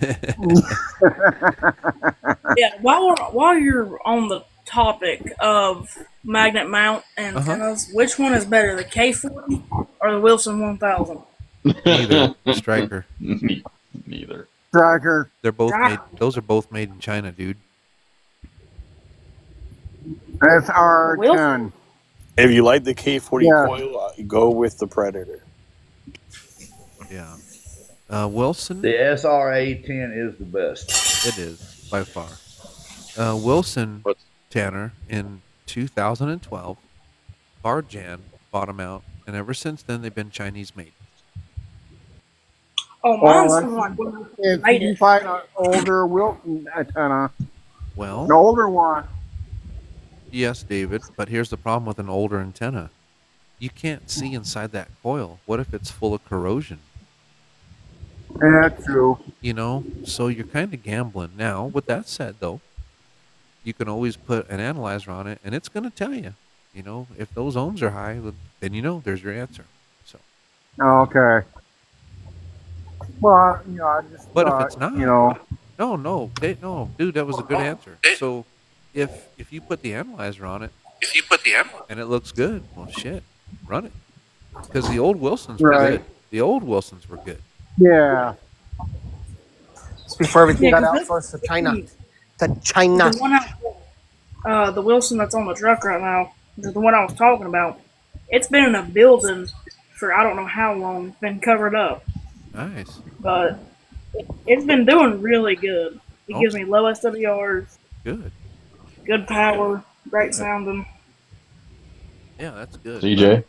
while you're on the topic of magnet mount antennas, which one is better, the K40 or the Wilson 1000? Neither. Striker. Neither. Striker. They're both made. Those are both made in China, dude. That's R10. If you like the K40 coil, go with the Predator. Yeah. Wilson. The SRA-10 is the best. It is, by far. Wilson, Tanner, in 2012, Barjan bought them out, and ever since then they've been Chinese made. Oh, mine's like if you find an older Wilson antenna, well, an older one. Yes, David, but here's the problem with an older antenna. You can't see inside that coil. What if it's full of corrosion? That's true. You know, so you're kind of gambling. Now, with that said, though, you can always put an analyzer on it, and it's going to tell you. You know, if those ohms are high, then you know there's your answer. So. Okay. Well, you know, I just. But if it's not, you know. No, dude, that was a good answer. So, if you put the analyzer on it, and it looks good, well, shit, run it. Because the old Wilsons were good. The old Wilsons were good. Yeah. It's before everything got outsourced to China. To China. The one the Wilson that's on the truck right now, the one I was talking about, it's been in a building for I don't know how long. It's been covered up, Nice. but it's been doing really good. It gives Okay. me low SWRs, Good. good power, great sounding. Yeah, that's good. CJ?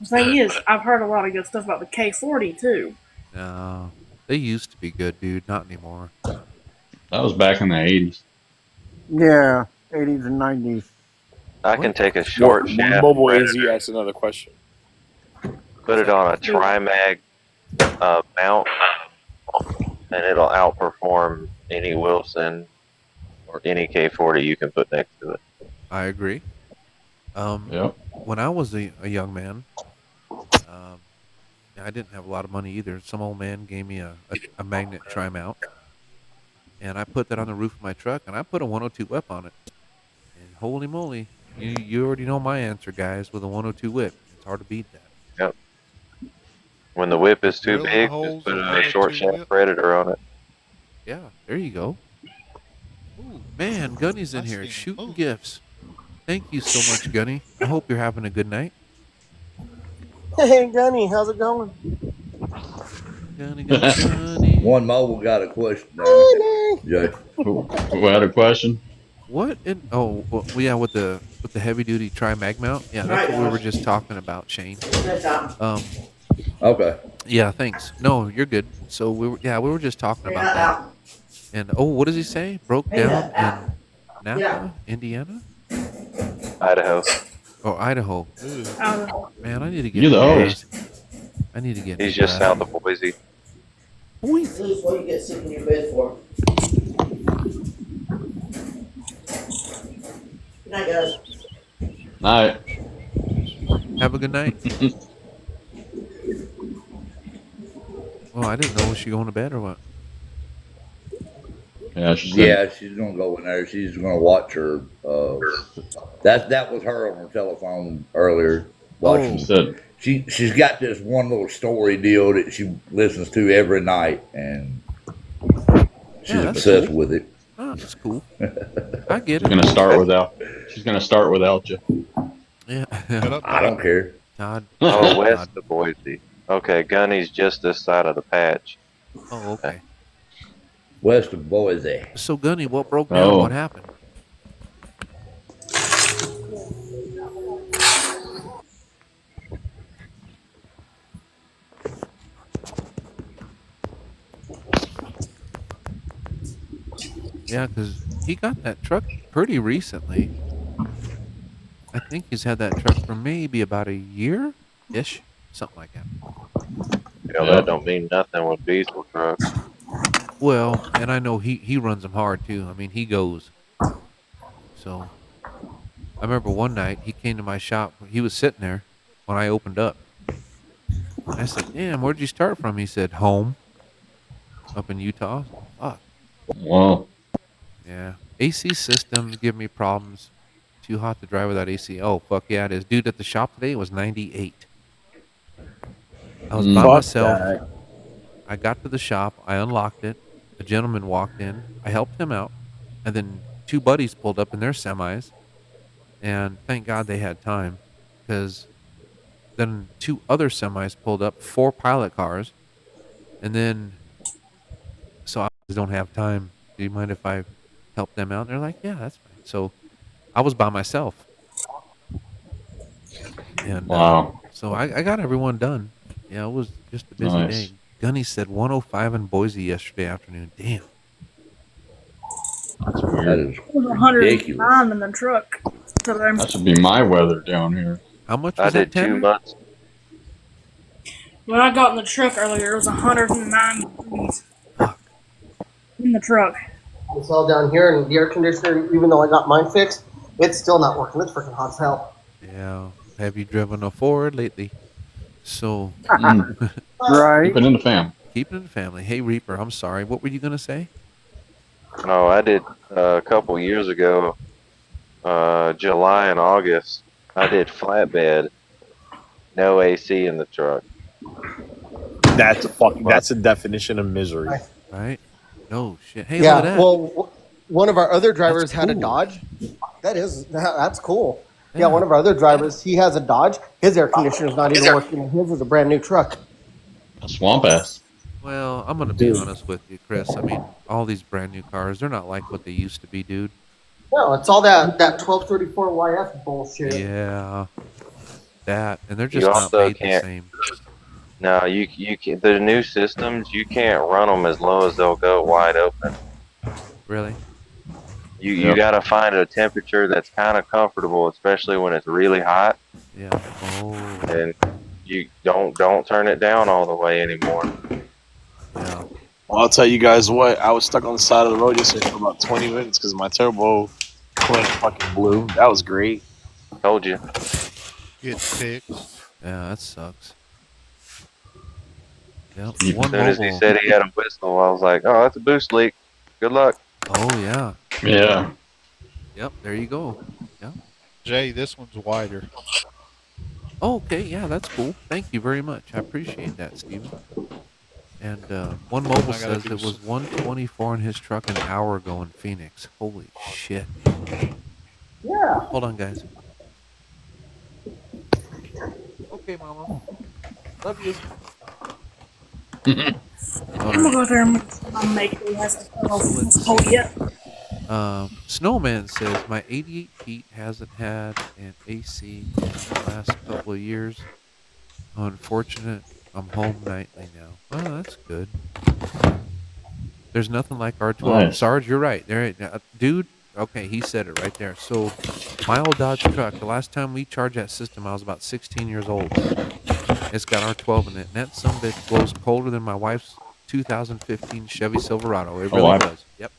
The thing is, I've heard a lot of good stuff about the K40 too. No, they used to be good, dude. Not anymore. That was back in the 80s. Yeah, 80s and 90s. I can take a short shaft Mobile AZ Predator, asks another question. put it on a tri-mag mount, and it'll outperform any Wilson or any K40 you can put next to it. I agree. Yep. When I was a young man, I didn't have a lot of money either. Some old man gave me a magnet tri-mount, and I put that on the roof of my truck, and I put a 102 whip on it. And holy moly, you already know my answer, guys. With a 102 whip, it's hard to beat that. Yep. When the whip is too Drill the big, holes just put in a 102 short shaft whip. Predator on it. Yeah, there you go. Ooh, man, Gunny's in here shooting gifts. Thank you so much, Gunny. I hope you're having a good night. Hey, Gunny, how's it going? Gunny. One mobile got a question. Judge. Who had a question? What? Yeah, with the heavy duty tri mag mount. Yeah, that's what we were just talking about, Shane. Okay. Yeah, thanks. No, you're good. So we were just talking about that. And what does he say? Broke down in Napa, Indiana, Idaho. Oh, Idaho. Man, I need to get. You're the host. I need to get. He's just south of Boise. Boise. This is what you get sick in your bed for. Good night, guys. Night. Have a good night. Well, I didn't know, was she going to bed or what? Yeah, she's gonna go in there. She's gonna watch her. That was her on her telephone earlier. Watching. She's got this one little story deal that she listens to every night, and she's obsessed with it. Oh, that's cool. I get it. She's gonna start without you. Yeah. I don't care. Todd. Oh, west of Boise. Okay, Gunny's just this side of the patch. Oh, okay. West of Boise. So, Gunny, what broke down? What happened? Yeah, because he got that truck pretty recently. I think he's had that truck for maybe about a year-ish, something like that. Yeah, that don't mean nothing with diesel trucks. Well, and I know he runs them hard too. I mean, he goes. So, I remember one night he came to my shop. He was sitting there when I opened up. I said, "Damn, where'd you start from?" He said, "Home, up in Utah." Fuck. Wow. Yeah, AC systems give me problems. Too hot to drive without AC. Oh, fuck yeah, it is. Dude, at the shop today, it was 98. I was by myself. I got to the shop. I unlocked it. A gentleman walked in. I helped him out. And then two buddies pulled up in their semis. And thank God they had time. Because then two other semis pulled up, 4 pilot cars. And then, so I don't have time. Do you mind if I help them out? And they're like, yeah, that's fine. So I was by myself. And wow. So I got everyone done. Yeah, it was just a busy day. Gunny said 105 in Boise yesterday afternoon. Damn. That's weird. That is It was 109 in the truck. That should be my weather down here. How much I was did that, 2 months. When I got in the truck earlier, it was 109 degrees in the truck. It's all down here, and the air conditioner, even though I got mine fixed, it's still not working. It's freaking hot as hell. Yeah. Have you driven a Ford lately? So. Right. Keep it in the fam. Keep it in the family. Hey, Reaper, I'm sorry. What were you going to say? Oh, I did a couple years ago, July and August. I did flatbed, no AC in the truck. That's a definition of misery. Right? No shit. Hey, yeah, look at that. well, one of our other drivers had a Dodge. That's cool. Yeah, one of our other drivers, he has a Dodge. His air conditioner's not even working, and his is a brand new truck. A swamp ass. Well, I'm gonna be honest with you, Chris. I mean, all these brand new cars, they're not like what they used to be, dude. No, it's all that 1234 YF bullshit. Yeah, that, and they're You just not also made the can't. same. No, you can. The new systems, you can't run them as low as they'll go wide open. Really? You got to find a temperature that's kind of comfortable, especially when it's really hot. Yeah. Oh. And you don't turn it down all the way anymore. Yeah. Well, I'll tell you guys what. I was stuck on the side of the road yesterday for about 20 minutes because my turbo coolant fucking blew. That was great. Told you. Get fixed. Yeah, that sucks. Yep. As soon as he said he had a whistle, I was like, "Oh, that's a boost leak. Good luck." Oh yeah. Yeah. Yep. There you go. Yep. Jay, this one's wider. Oh, okay. Yeah, that's cool. Thank you very much. I appreciate that, Steven. And one mobile says it was 124 in his truck an hour ago in Phoenix. Holy shit. Yeah. Hold on, guys. Okay, Mama. Love you. I'm gonna go there and make sure he has a cold yet. Snowman says my 88 Pete hasn't had an AC in the last couple of years. Unfortunate, I'm home nightly now. Oh, that's good. There's nothing like R12. Nice. Sarge, you're right. There, dude. Okay, he said it right there. So, my old Dodge truck. The last time we charged that system, I was about 16 years old. It's got R12 in it, and that some bitch blows colder than my wife's 2015 Chevy Silverado. It really does. Yep.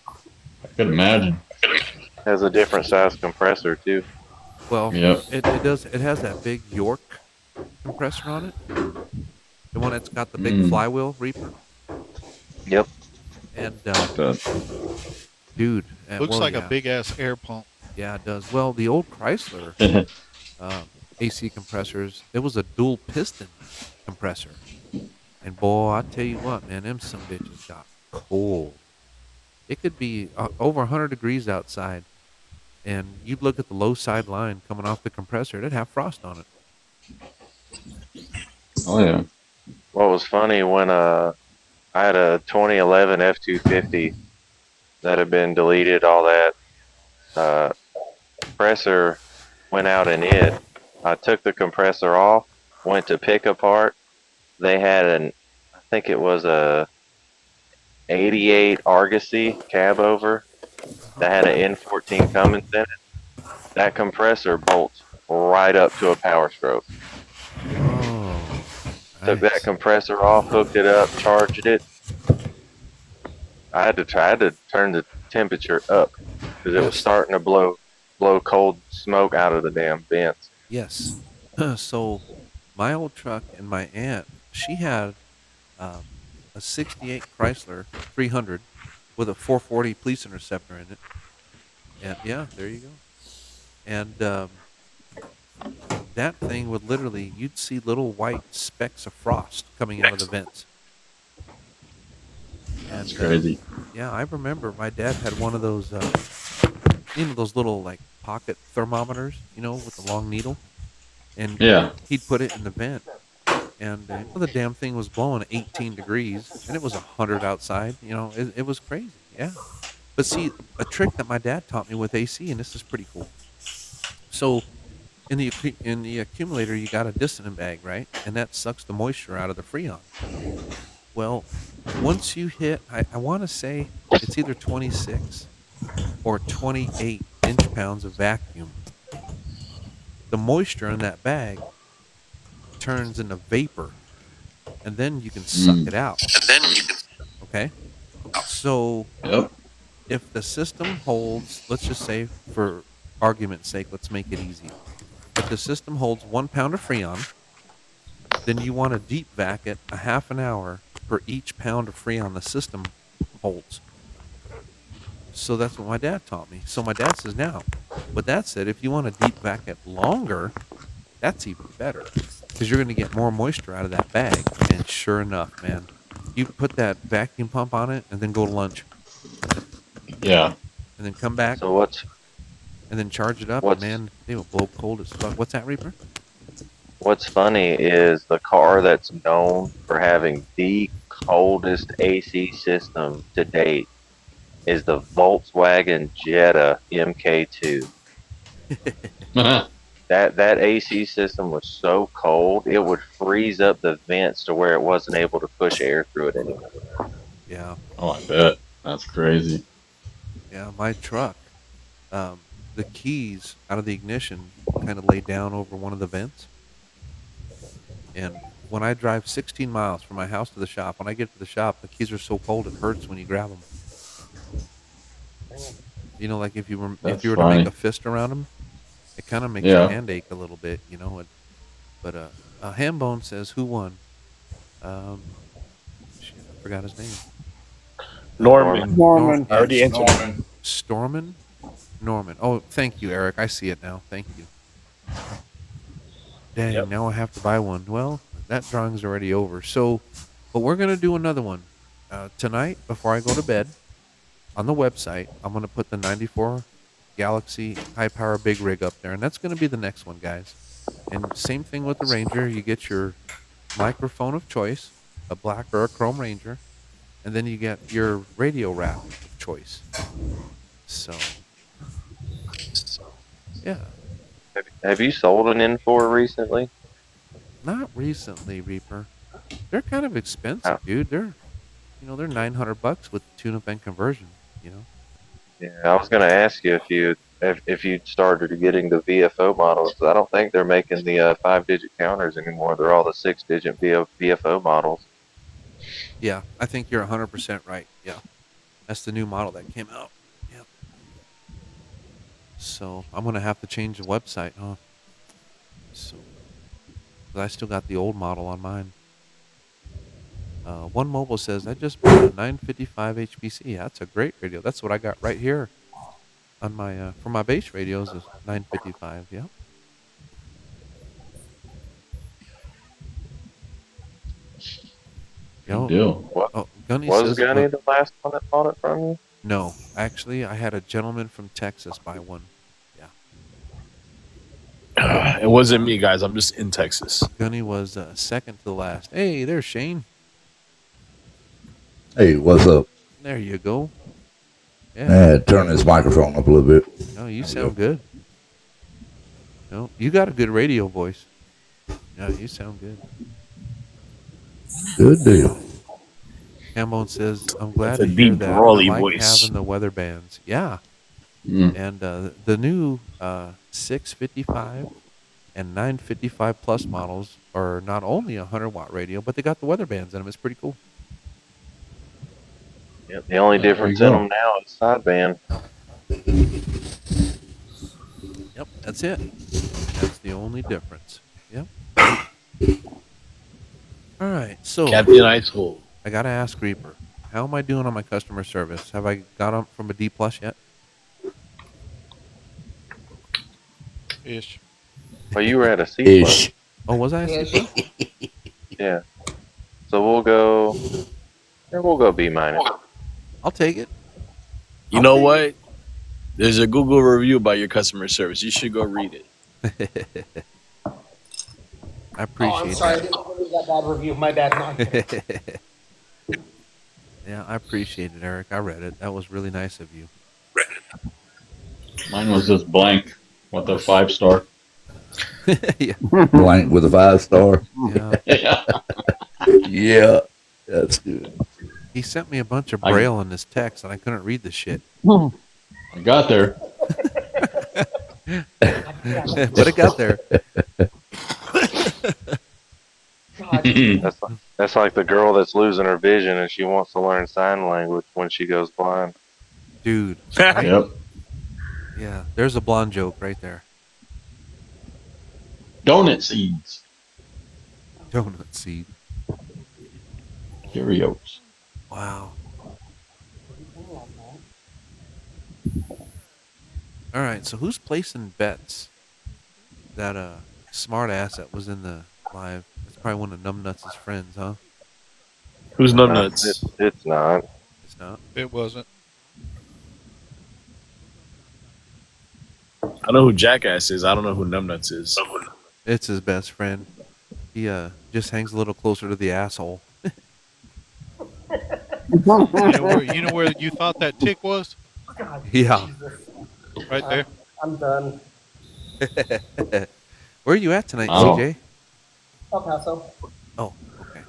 I could imagine. Has a different size compressor too. Well, Yep. it does. It has that big York compressor on it. The one that's got the big flywheel Reaper. Yep. And dude, Looks like a big ass air pump. Yeah, it does. Well, the old Chrysler AC compressors, it was a dual piston compressor. And boy, I tell you what, man, them some bitches got cold. It could be over 100 degrees outside, and you'd look at the low side line coming off the compressor, it'd have frost on it. Oh yeah. What was funny when I had a 2011 F250 that had been deleted, all that compressor went out in it. I took the compressor off, went to pick apart. They had I think it was a 88 Argosy cab over that had an N14 Cummins in it. That compressor bolts right up to a power stroke. Oh, took that compressor off, hooked it up, charged it. I had to turn the temperature up because it was starting to blow cold smoke out of the damn vents. Yes. So, my old truck and my aunt, she had a 68 Chrysler 300 with a 440 police interceptor in it. And yeah, there you go. And that thing would literally, you'd see little white specks of frost coming out of the vents. That's crazy. Yeah, I remember my dad had one of those, those little like pocket thermometers, with the long needle. And he'd put it in the vent. And the damn thing was blowing 18 degrees, and it was 100 outside. It was crazy. Yeah. But see, a trick that my dad taught me with AC, and this is pretty cool. So, in the accumulator, you got a dissonant bag, right? And that sucks the moisture out of the Freon. Well, once you hit, I want to say it's either 26 or 28 inch-pounds of vacuum. The moisture in that bag turns into vapor, and then you can suck it out. Okay? So, if the system holds, let's just say, for argument's sake, let's make it easy. If the system holds 1 pound of Freon, then you want to deep vac it a half an hour per each pound of Freon the system holds. So that's what my dad taught me. So my dad says now, with that said, if you want to deep vac it longer, that's even better because you're going to get more moisture out of that bag. And sure enough, man, you put that vacuum pump on it and then go to lunch. Yeah. And then come back. So and then charge it up, and man, they will blow cold as fuck. What's that, Reaper? What's funny is the car that's known for having the coldest AC system to date is the Volkswagen Jetta MK2. That AC system was so cold it would freeze up the vents to where it wasn't able to push air through it anymore. Yeah. Oh, I bet. That's crazy. Yeah, my truck, the keys out of the ignition kind of lay down over one of the vents. And when I drive 16 miles from my house to the shop, when I get to the shop, the keys are so cold it hurts when you grab them. You know, like if you were to make a fist around them, it kind of makes your hand ache a little bit, you know. But Hambone says, "Who won?" Shit, I forgot his name. Norman. I already answered. Norman. Oh, thank you, Eric. I see it now. Thank you. Dang, now I have to buy one. Well, that drawing's already over. So, but we're gonna do another one tonight before I go to bed. On the website, I'm gonna put the '94 Galaxy high power big rig up there, and that's gonna be the next one, guys. And same thing with the Ranger. You get your microphone of choice, a black or a chrome Ranger, and then you get your radio wrap of choice. So, yeah. Have you sold an N4 recently? Not recently, Reaper. They're kind of expensive, dude. They're $900 with tune-up and conversion. You know. Yeah, I was gonna ask you if you started getting the VFO models. I don't think they're making the 5-digit counters anymore. They're all the 6-digit VFO models. Yeah, I think you're 100% right. Yeah, that's the new model that came out. Yep. So I'm gonna have to change the website, huh? So, but I still got the old model on mine. One Mobile says, I just bought a 955 HPC. That's a great radio. That's what I got right here on my for my base radios is 955. Yep. Good deal. Gunny was says, Gunny the last one that bought it from you? No, actually, I had a gentleman from Texas buy one. Yeah. It wasn't me, guys. I'm just in Texas. Gunny was second to the last. Hey, there's Shane. Hey, what's up? There you go. Yeah. Turn this microphone up a little bit. No, you sound good. No, you got a good radio voice. No, you sound good. Good deal. Hambone says, I'm glad That's to a hear deep, that. brawly I like voice. having the weather bands. Yeah. Mm. And the new 655 and 955 plus models are not only a 100-watt radio, but they got the weather bands in them. It's pretty cool. Yep, the only difference in them now is sideband. Yep, that's it. That's the only difference. Yep. All right, so Captain Ice Hole. I gotta ask Reaper, how am I doing on my customer service? Have I got up from a D+ yet? Ish. Well, you were at a C+. Ish. Oh, was I a C+? Yeah. So we'll go B-. I'll take it. You know what? There's a Google review about your customer service. You should go read it. I appreciate I'm sorry, I that. didn't read that bad review. My bad. No. Yeah, I appreciate it, Eric. I read it. That was really nice of you. Mine was just blank with a 5-star. Yeah. Blank with a 5-star. Yeah. Yeah. Yeah, that's good. He sent me a bunch of braille in his text, and I couldn't read the shit. I got there. But it got there. That's like the girl that's losing her vision and she wants to learn sign language when she goes blind. Dude. Yep. Yeah, there's a blonde joke right there. Donut seeds. Donut seed. Cheerios. Wow. All right, so who's placing bets? That smart ass that was in the live. It's probably one of Numbnuts' friends, huh? Who's Numbnuts? It's not. It's not. It wasn't. I know who Jackass is. I don't know who Numbnuts is. It's his best friend. He just hangs a little closer to the asshole. You know where you thought that tick was? God, Yeah. Jesus. Right there. I'm done. Where are you at tonight, Oh. CJ? El Paso. Oh, okay.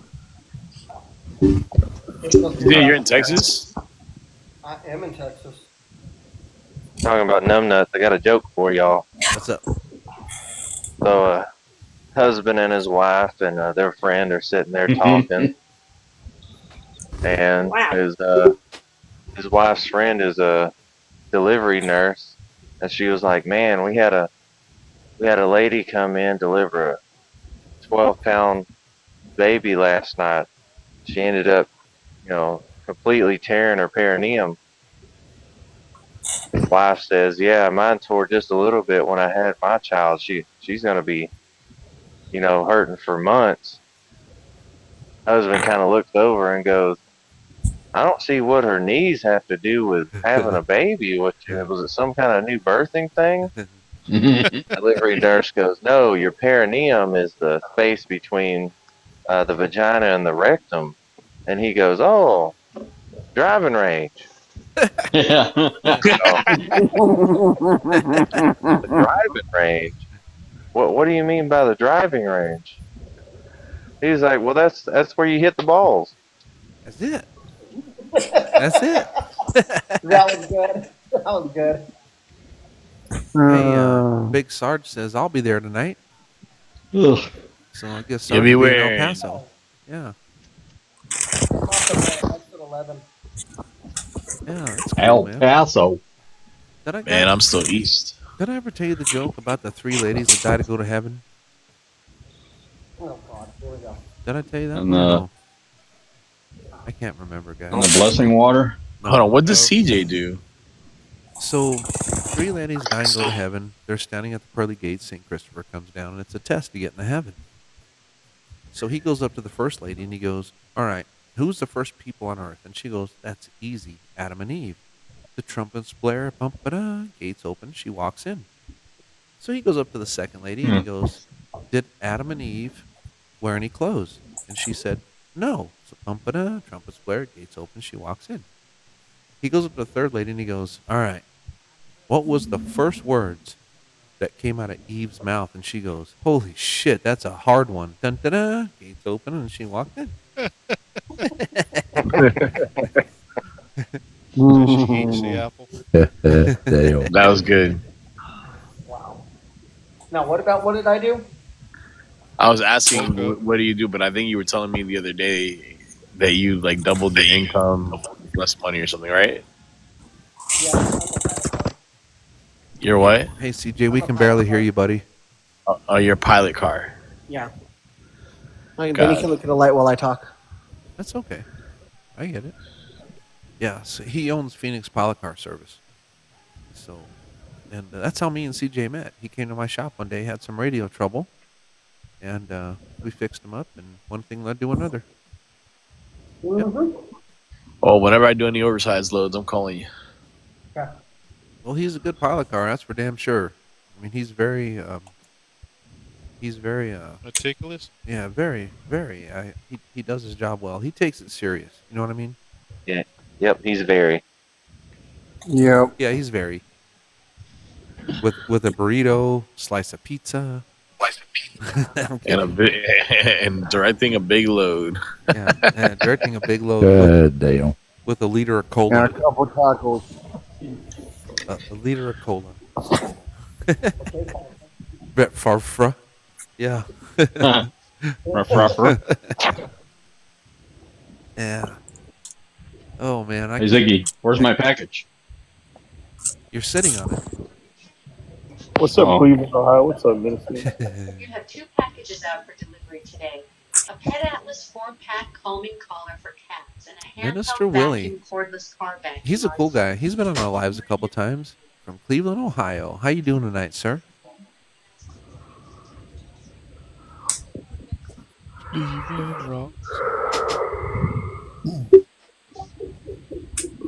Yeah, you're in Texas? I am in Texas. Talking about numbnuts, I got a joke for y'all. What's up? So, husband and his wife and their friend are sitting there talking, and his wife's friend is a delivery nurse, and she was like, "Man, we had a lady come in deliver a 12-pound baby last night. She ended up, completely tearing her perineum." His wife says, "Yeah, mine tore just a little bit when I had my child. She's gonna be, hurting for months." Husband kind of looks over and goes, "I don't see what her knees have to do with having a baby. Was it some kind of new birthing thing?" Delivery nurse goes, "No, your perineum is the space between the vagina and the rectum." And he goes, "Oh, driving range." Yeah. The driving range? What do you mean by the driving range? He's like, "Well, that's where you hit the balls." That's it. That's it. That was good. That was good. Hey, Big Sarge says I'll be there tonight. Ugh. So I guess You'll Sarge be will be in El wearing- Paso. Yeah. Exit 11. Yeah, that's cool, El man. Paso. Man, I'm still east. Did I ever tell you the joke about the 3 ladies that died to go to heaven? Oh, God. Here we go. Did I tell you that? And one or no? I can't remember, guys. And the blessing water. Hold on, what does CJ do? So, 3 ladies die and go to heaven. They're standing at the pearly gates. St. Christopher comes down, and it's a test to get into heaven. So he goes up to the first lady, and he goes, "All right, who's the first people on earth?" And she goes, "That's easy, Adam and Eve." The trumpets blare, bump-a-da, gates open, she walks in. So he goes up to the second lady, and he goes, "Did Adam and Eve wear any clothes?" And she said, "No." So bump-a-da, trumpets blare, gates open, she walks in. He goes up to the third lady, and he goes, "All right, what was the first words that came out of Eve's mouth?" And she goes, "Holy shit, that's a hard one." Dun, da, da, gates open, and she walked in. Did she eat the apple? That was good. Wow. Now, what did I do? I was asking, what do you do? But I think you were telling me the other day that you like doubled your income, less money or something, right? Yeah. Your what? Hey, CJ, we can barely hear you, buddy. Oh, your pilot car. Yeah. Benny can look at the light while I talk. That's okay. I get it. Yeah, so he owns Phoenix Pilot Car Service. So, and that's how me and CJ met. He came to my shop one day, had some radio trouble, and we fixed him up, and one thing led to another. Mm-hmm. Oh, whenever I do any oversized loads, I'm calling you. Yeah. Well, he's a good pilot car, that's for damn sure. I mean, he's very meticulous. Yeah, very, very. He does his job well. He takes it serious. You know what I mean? Yeah. Yep. He's very. Yep. Yeah, he's very. With a burrito, slice of pizza, and directing a big load. Yeah, directing a big load. God damn. With a liter of cola. And a couple tacos. A liter of cola. Brett Farfra. Yeah. Yeah. Oh man. Hey Ziggy, where's my package? You're sitting on it. What's up, Cleveland, Ohio? What's up, Minnesota? You have 2 packages out for delivery today. A Pet Atlas 4-pack calming collar for cats and a Minister handheld Willie. vacuum cordless car vacuum. He's a cool guy. He's been on our lives a couple times. From Cleveland, Ohio. How you doing tonight, sir?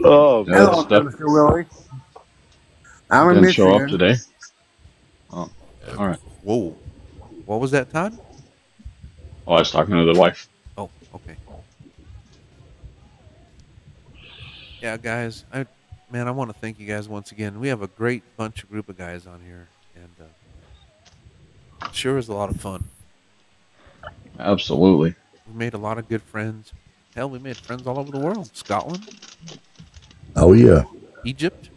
Oh, Hello, Mr. Willie. I'm in didn't show up Michigan. today. Whoa. What was that, Todd? Oh, I was talking to the wife. Oh, okay. Yeah, guys, I want to thank you guys once again. We have a great group of guys on here, and sure is a lot of fun. Absolutely. We made a lot of good friends. Hell, we made friends all over the world. Scotland. Oh yeah. Egypt.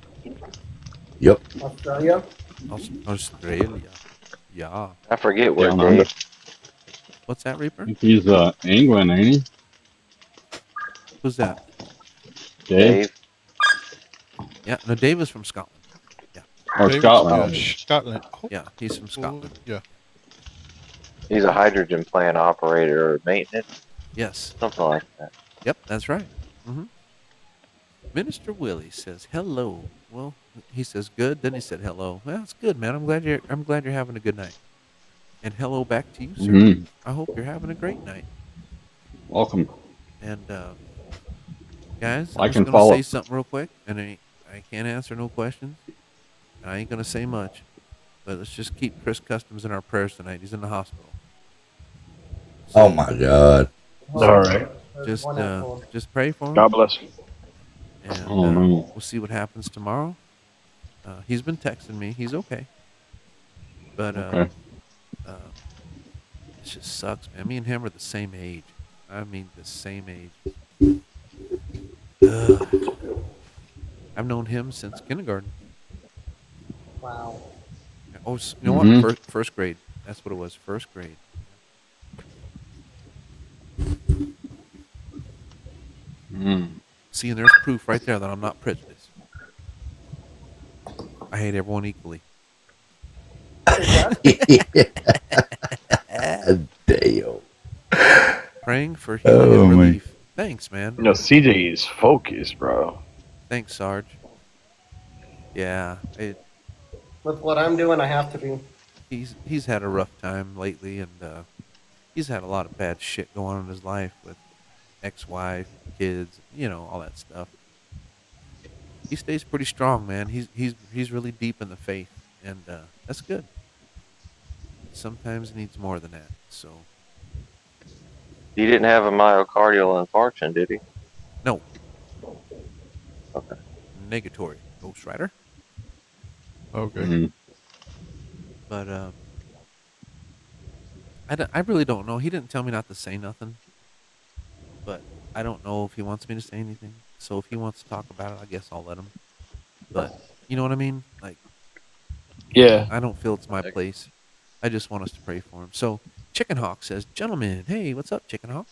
Yep. Australia. Australia. Yeah. I forget where Down under. Dave. What's that, Reaper? I think he's England, ain't he? Who's that? Dave. Yeah, no, Dave is from Scotland. Yeah. Or David's, Scotland. Scotland. Yeah, he's from Scotland. Yeah. He's a hydrogen plant operator or maintenance. Yes. Something like that. Yep, that's right. Mm-hmm. Minister Willie says hello. Well, he says good. Then he said hello. Well, it's good, man. I'm glad you're having a good night. And hello back to you, sir. Mm-hmm. I hope you're having a great night. Welcome. And guys, I I'm can just gonna follow. say something real quick, and I can't answer no questions. I ain't gonna say much, but let's just keep Chris Customs in our prayers tonight. He's in the hospital. So, Oh my God. All right. Just pray for him. God bless. And Oh, no. we'll see what happens tomorrow. He's been texting me. He's okay. But Okay. it just sucks, man. Me and him are the same age. I mean, the same age. I've known him since kindergarten. Wow. Oh, you know Mhm. what? First grade. That's what it was. First grade. Mm. See, and there's proof right there that I'm not prejudiced. I hate everyone equally. Damn. Praying for healing and my. relief. Thanks, man. You know, CJ is focused, bro. Thanks, Sarge. Yeah, With what I'm doing, I have to be. he's had a rough time lately, and he's had a lot of bad shit going on in his life with ex-wife, kids, all that stuff. He stays pretty strong, man. He's really deep in the faith, and that's good. Sometimes he needs more than that. So He didn't have a myocardial infarction, did he? no, Okay. negatory, Ghost Rider. Okay. Mm-hmm. But I really don't know. He didn't tell me not to say nothing, but I don't know if he wants me to say anything. So if he wants to talk about it, I guess I'll let him. But you know what I mean? Like, Yeah. I don't feel it's my place. I just want us to pray for him. So Chicken Hawk says, "Gentlemen, hey, what's up, Chicken Hawk?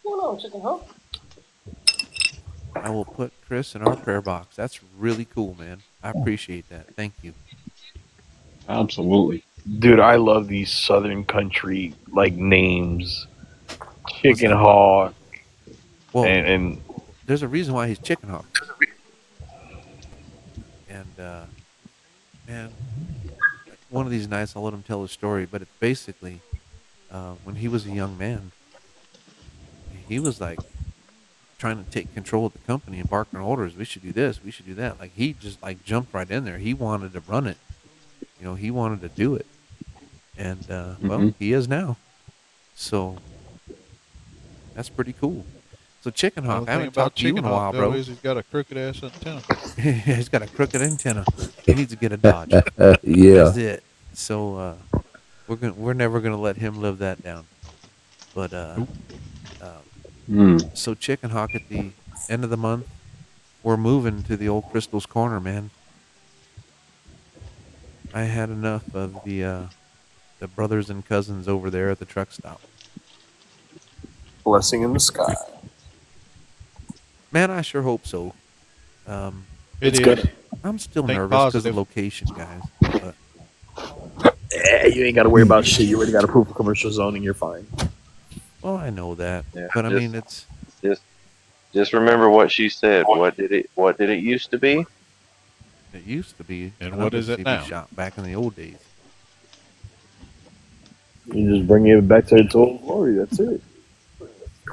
What's going on, Chicken Hawk? I will put Chris in our prayer box. That's really cool, man. I appreciate that. Thank you." Absolutely. Dude, I love these southern country like names. What's Chicken that? Hawk. Well, And there's a reason why he's Chicken Hawk. And man, one of these nights I'll let him tell his story. But it's basically when he was a young man, he was like trying to take control of the company and barking orders. We should do this. We should do that. Like he just like jumped right in there. He wanted to run it. He wanted to do it. And well, he is now. So that's pretty cool. So Chicken Hawk, I haven't talked to you in a while, bro. Is he's got a crooked ass antenna. He's got a crooked antenna. He needs to get a Dodge. Yeah. That's it. So we're never gonna let him live that down. But so Chicken Hawk, at the end of the month, we're moving to the old Crystal's Corner, man. I had enough of the brothers and cousins over there at the truck stop. blessing in the sky. Man, I sure hope so. It's good. I'm still Think nervous because positive. of location, guys. But You ain't got to worry about shit. You already got approved for commercial zoning. You're fine. well, I know that. Yeah, But I mean, it's Just remember what she said. What did it used to be? it used to be. And another what is it CB now? shop back in the old days. You just bring it back to its old glory. That's it.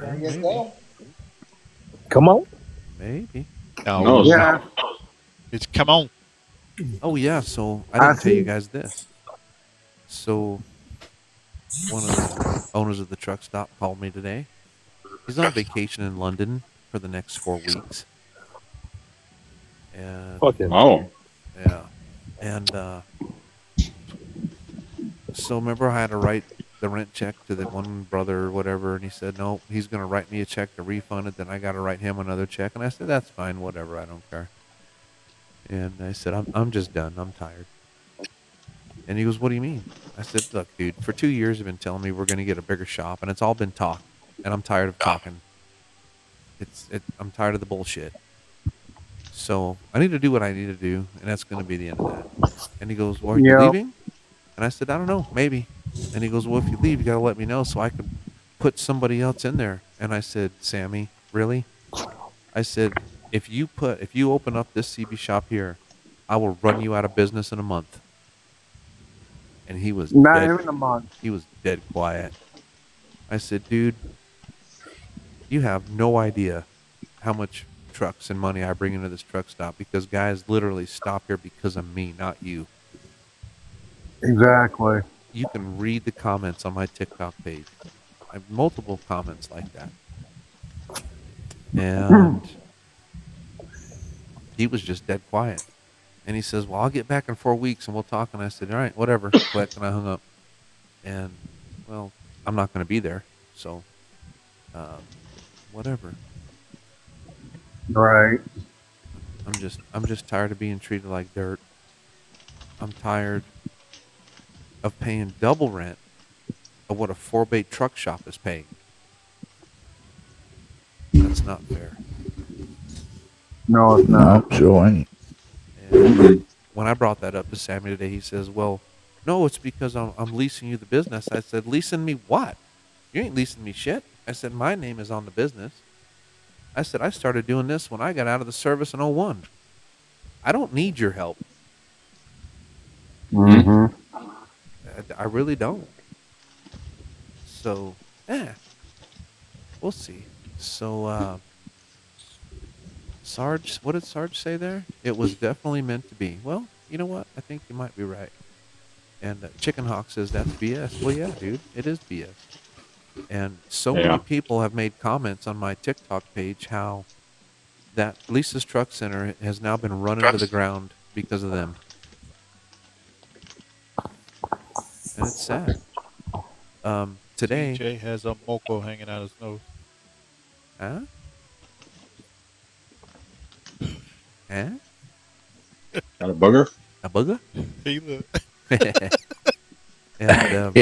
There you go. Come on. Maybe. No, Yeah. It's come on. Oh yeah. So I didn't tell you guys this. So one of the owners of the truck stop called me today. He's on vacation in London for the next 4 weeks, and Fuck him. Oh, yeah, and so remember I had to write the rent check to the one brother or whatever, and he said no, he's going to write me a check to refund it. Then I got to write him another check, and I said that's fine, whatever, I don't care. And I said I'm just done. I'm tired. And he goes, "What do you mean?" I said, "Look, dude, for 2 years you've been telling me we're going to get a bigger shop, and it's all been talk, and I'm tired of talking. I'm tired of the bullshit. So I need to do what I need to do, and that's going to be the end of that." And he goes, "Well, are you Yep. leaving?" And I said, "I don't know, maybe." And he goes, "Well, if you leave, you got to let me know so I can put somebody else in there." And I said, "Sammy, really?" I said, if you open up this CB shop here, I will run you out of business in a month." And he was Not dead. even a month. He was dead quiet. I said, "Dude, you have no idea how much trucks and money I bring into this truck stop because guys literally stop here because of me, not you." Exactly. You can read the comments on my TikTok page. I have multiple comments like that. And he was just dead quiet. And he says, "Well, I'll get back in 4 weeks and we'll talk." And I said, "All right, whatever." Click, and I hung up. And, well, I'm not going to be there. So, whatever. Right. I'm just tired of being treated like dirt. I'm tired of paying double rent of what a 4-bay truck shop is paying. That's not fair. No, it's not. No, sure ain't. And when I brought that up to Sammy today, he says, "Well, no, it's because I'm leasing you the business." I said, "Leasing me what? You ain't leasing me shit." I said, "My name is on the business." I said, "I started doing this when I got out of the service in 01. I don't need your help. Mm-hmm. I really don't." So, we'll see. So, Sarge, what did Sarge say there? It was definitely meant to be. Well, you know what? I think you might be right. And Chicken Hawk says that's BS. Well, yeah, dude, it is BS. And so many yeah. people have made comments on my TikTok page how that Lisa's Truck Center has now been run into the ground because of them. And it's sad. Today, TJ has a moco hanging out his nose. huh? Huh? Got a booger? A booger? He look. And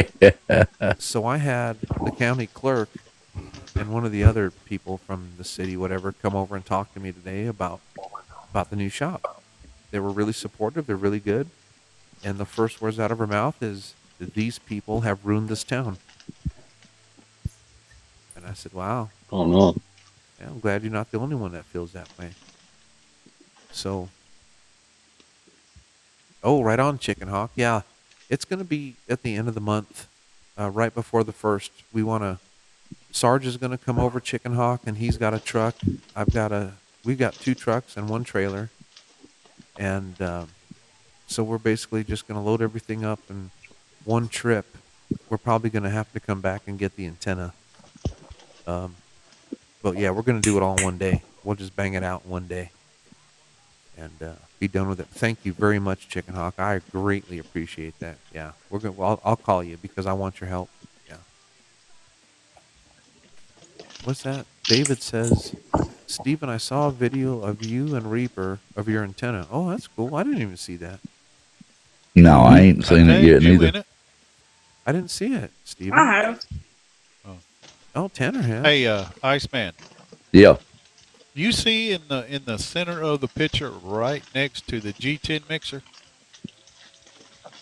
so I had the county clerk and one of the other people from the city, whatever, come over and talk to me today about the new shop. They were really supportive. They're really good. And the first words out of her mouth is, "These people have ruined this town." And I said, "Wow." Oh, no. Yeah, I'm glad you're not the only one that feels that way. So, right on, Chicken Hawk. Yeah, it's going to be at the end of the month, right before the 1st. Sarge is going to come over, Chicken Hawk, and he's got a truck. We've got 2 trucks and 1 trailer. And so we're basically just going to load everything up in one trip. We're probably going to have to come back and get the antenna. But yeah, we're going to do it all in one day. We'll just bang it out in one day and be done with it. Thank you very much, Chicken Hawk. I greatly appreciate that. Yeah, we're going. Well, I'll call you because I want your help. Yeah. What's that? David says, "Stephen, I saw a video of you and Reaper of your antenna." Oh, that's cool. I didn't even see that. No, I ain't seen it yet neither. I didn't see it, Stephen. I have. Oh, Tanner has. Hey, Iceman. Yeah. You see in the center of the picture, right next to the G10 mixer.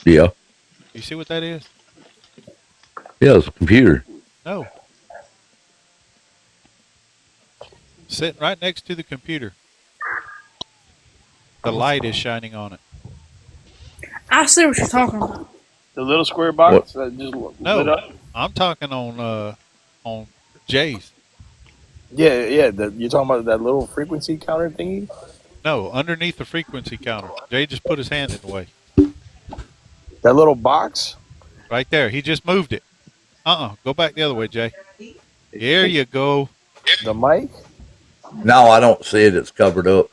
Yeah. You see what that is? Yeah, it's a computer. No. Sitting right next to the computer. The light is shining on it. I see what you're talking about. The little square box that just lit up? I'm talking on Jay's. Yeah. You're talking about that little frequency counter thingy? No, underneath the frequency counter. Jay just put his hand in the way. That little box? Right there. He just moved it. Go back the other way, Jay. There you go. The mic? No, I don't see it. It's covered up.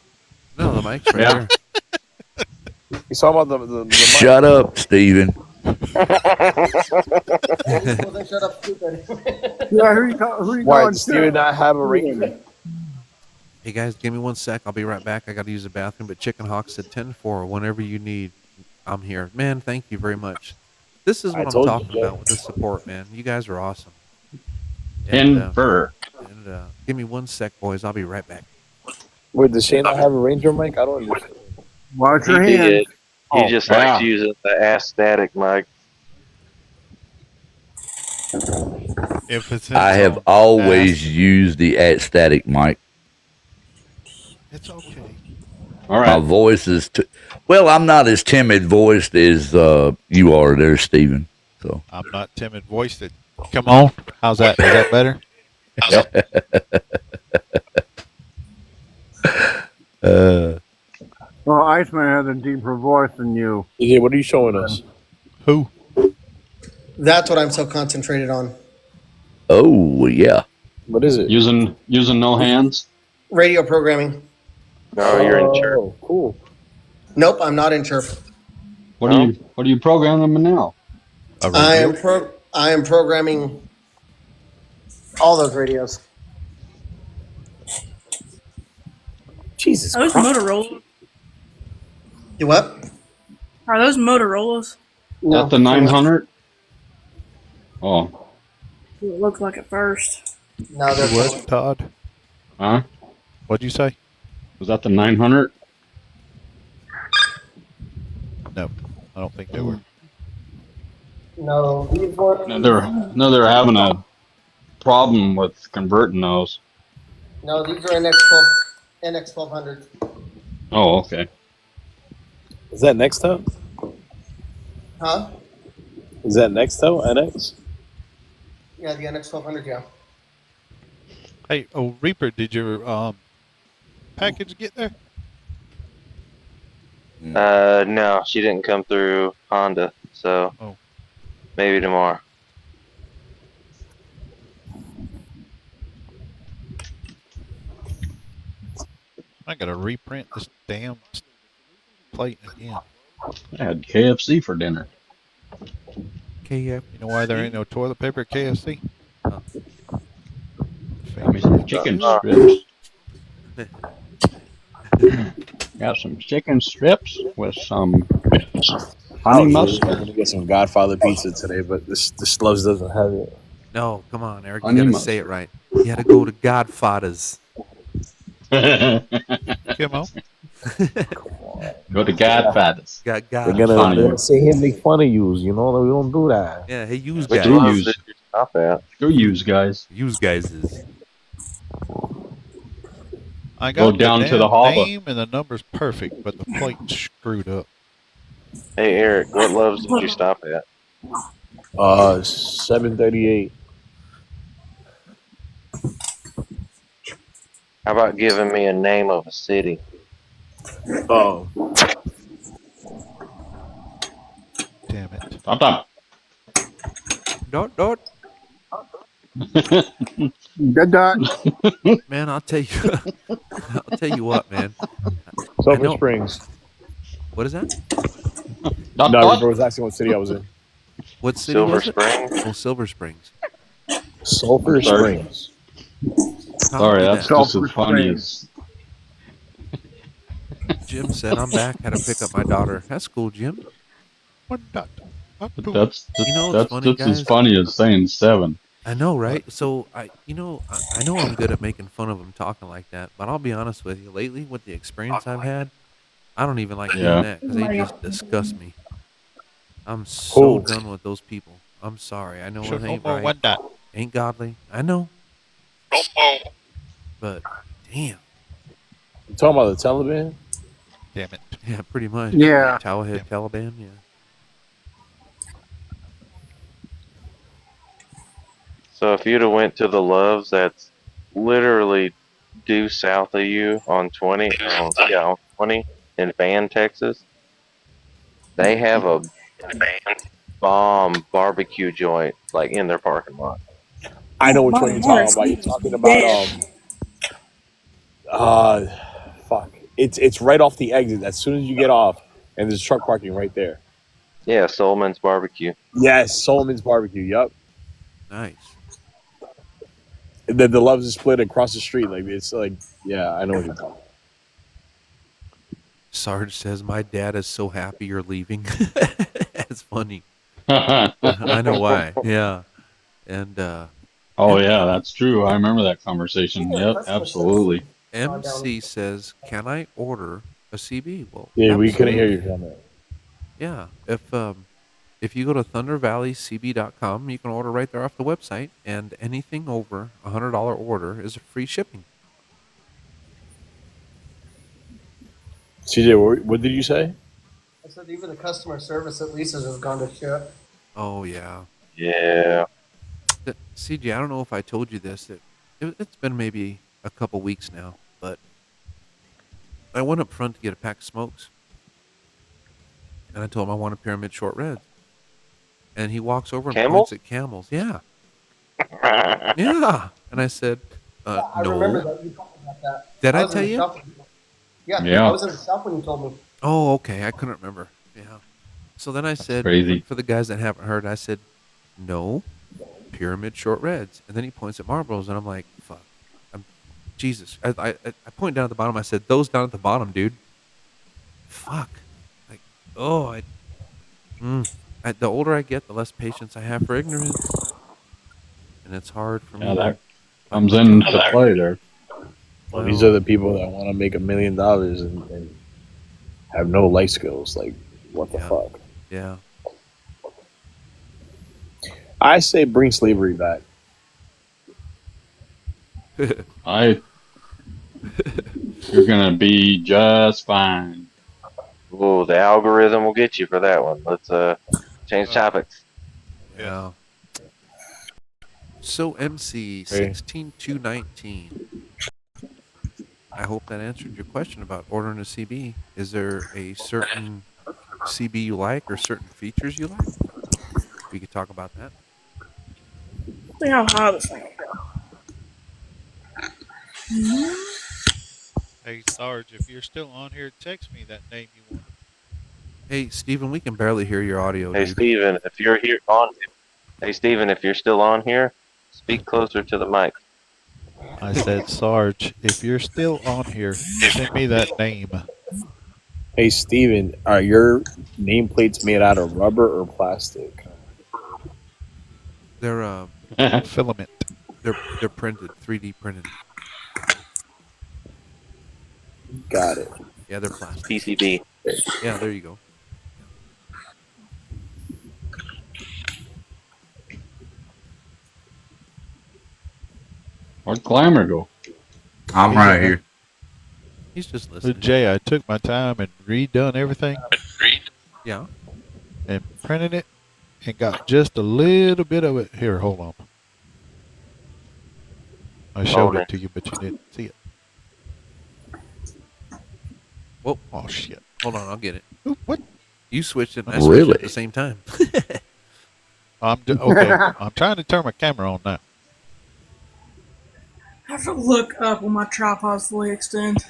No, the mic's right there. You talking about the Shut up, Steven. Shut up, stupid. Yeah, who you calling? Why does Steven not have a Ranger? Hey guys, give me 1 sec. I'll be right back. I got to use the bathroom. But Chicken Hawk said 10-4. Whenever you need, I'm here. Man, thank you very much. This is what I'm talking about with the support, man. You guys are awesome. And, give me 1 sec, boys. I'll be right back. Wait, does Shane not have a Ranger mic? I don't understand. Watch He your did. hands. He just likes using the ass static mic. If it's I have always used the static mic. It's okay. All right. My voice is well. I'm not as timid voiced as you are, there, Steven. So I'm not timid voiced. Come on. How's that? Is that better? Well, Iceman has a deeper voice than you. Yeah, what are you showing us? Who? That's what I'm so concentrated on. Oh yeah. What is it? Using no hands. Radio programming. No, you're in church. Oh, cool. Nope, I'm not in chirp. What are you programming them now? I am programming all those radios. Jesus Are those Christ. Motorola? You what? Are those Motorola's? No. That the 900? Oh. It looked like at first. No, they're What, Todd? Huh? What'd you say? Was that the 900? No, I don't think they were. No, these were. No, they're having a problem with converting those. No, these are NX 1200. Oh, okay. Is that Nextel? Huh? Is that Nextel? NX? Yeah, the NX 1200. Yeah. Hey, Reaper, did your package get there? No, she didn't come through Honda, so maybe tomorrow. I gotta reprint this damn plate again. I had KFC for dinner. KFC. You know why there ain't no toilet paper at KFC? Got me some chicken strips. Got some chicken strips with some honey mustard. I'm gonna get some Godfather pizza today, but this Loves doesn't have it. No, come on, Eric. Honey You gotta mustard. say it right. You gotta go to Godfather's. Come on. Go to Godfather's. Got They're God. gonna say him make fun of you. You know, we don't do that. Yeah, hey, use Which guys. loves did you stop at? Go use guys. Use guys is. I Go got down the to the damn harbor. name and the number's perfect, but the plate's screwed up. Hey, Eric, what loves did you stop at? 738. How about giving me a name of a city? Oh. Damn it. Stop. Dot. Dot. Man, I'll tell you. I'll tell you what, man. Sulphur Springs. What is that? No, River was asking what city I was in. What city Silver was it? Springs? Oh, Silver Springs. Sulphur Springs. Sorry, that's just as funny as. Jim said, "I'm back. Had to pick up my daughter." That's cool, Jim. That's You know, that's it's funny, just as guys. funny as saying 7. I know, right? So I know I'm good at making fun of him talking like that, but I'll be honest with you. Lately, with the experience I've had, I don't even like Yeah. doing that because they just disgust me. I'm so done with those people. I'm sorry. I know it ain't right. Ain't godly. I know. But damn. You talking about the Taliban? Damn it. Yeah, pretty much. Yeah. Towelhead Taliban. Yeah. So if you'd have went to the Loves that's literally due south of you on 20, on 20 in Van, Texas, they have bomb barbecue joint like in their parking lot. I know which My one you're talking about. You're Mercedes talking about dead. fuck. It's right off the exit. As soon as you get off, and there's truck parking right there. Yeah, Solomon's Barbecue. Yes, Solomon's Barbecue. Yup. Nice. And then the Loves is split across the street. Like it's like, yeah, I know what you're talking about. Sarge says, "My dad is so happy you're leaving." That's funny. I know why. Yeah, and Oh yeah, that's true. I remember that conversation. Yep, absolutely. MC says, "Can I order a CB?" Well, Yeah, we couldn't hear absolutely. you comment. Yeah, if you go to thundervalleycb.com, you can order right there off the website, and anything over $100 order is free shipping. CJ, what did you say? I said even the customer service at Lisa's has gone to shit. Oh yeah. Yeah. CJ, I don't know if I told you this. It's been maybe a couple weeks now, but I went up front to get a pack of smokes, and I told him I want a pyramid short red. And he walks over and Camels? points at camels. Yeah. Yeah. And I said, I no. remember that you talked about that. Did I was in tell the you? shop when Yeah. I was in the shop when you told me. Oh, okay. I couldn't remember. Yeah. So then I said, crazy. for the guys that haven't heard, I said, no, pyramid short reds. And then he points at Marlboros, and I'm like, fuck. Jesus. I point down at the bottom. I said, those down at the bottom, dude. Fuck. Like, oh, the older I get, the less patience I have for ignorance. And it's hard for me. Yeah, that comes into play there. Well, these are the people that want to make $1 million and have no life skills. Like, what the fuck? Yeah. I say bring slavery back. You're gonna be just fine. Oh, the algorithm will get you for that one. Let's change topics. Yeah. So MC 16219. I hope that answered your question about ordering a CB. Is there a certain CB you like or certain features you like? We could talk about that. See how high this thing will go. Hey, Sarge, if you're still on here, text me that name you want. Hey, Steven, we can barely hear your audio. Hey, dude. Steven, if you're here on, hey, Steven, if you're still on here, speak closer to the mic. I said, Sarge, if you're still on here, send me that name. Hey, Steven, are your nameplates made out of rubber or plastic? They're filament. They're printed, 3D printed. Got it. Yeah, they're plastic. PCB. Yeah, there you go. Where'd Glamour go? I'm right here. He's just listening. Jay, I took my time and redone everything. Yeah. And printed it and got just a little bit of it. Here, hold on. I showed it to you, but you didn't see it. Whoa. Oh, shit. Hold on, I'll get it. What? You switched it and I switched it at the same time. Okay. I'm trying to turn my camera on now. I have to look up when my tripod's fully extended.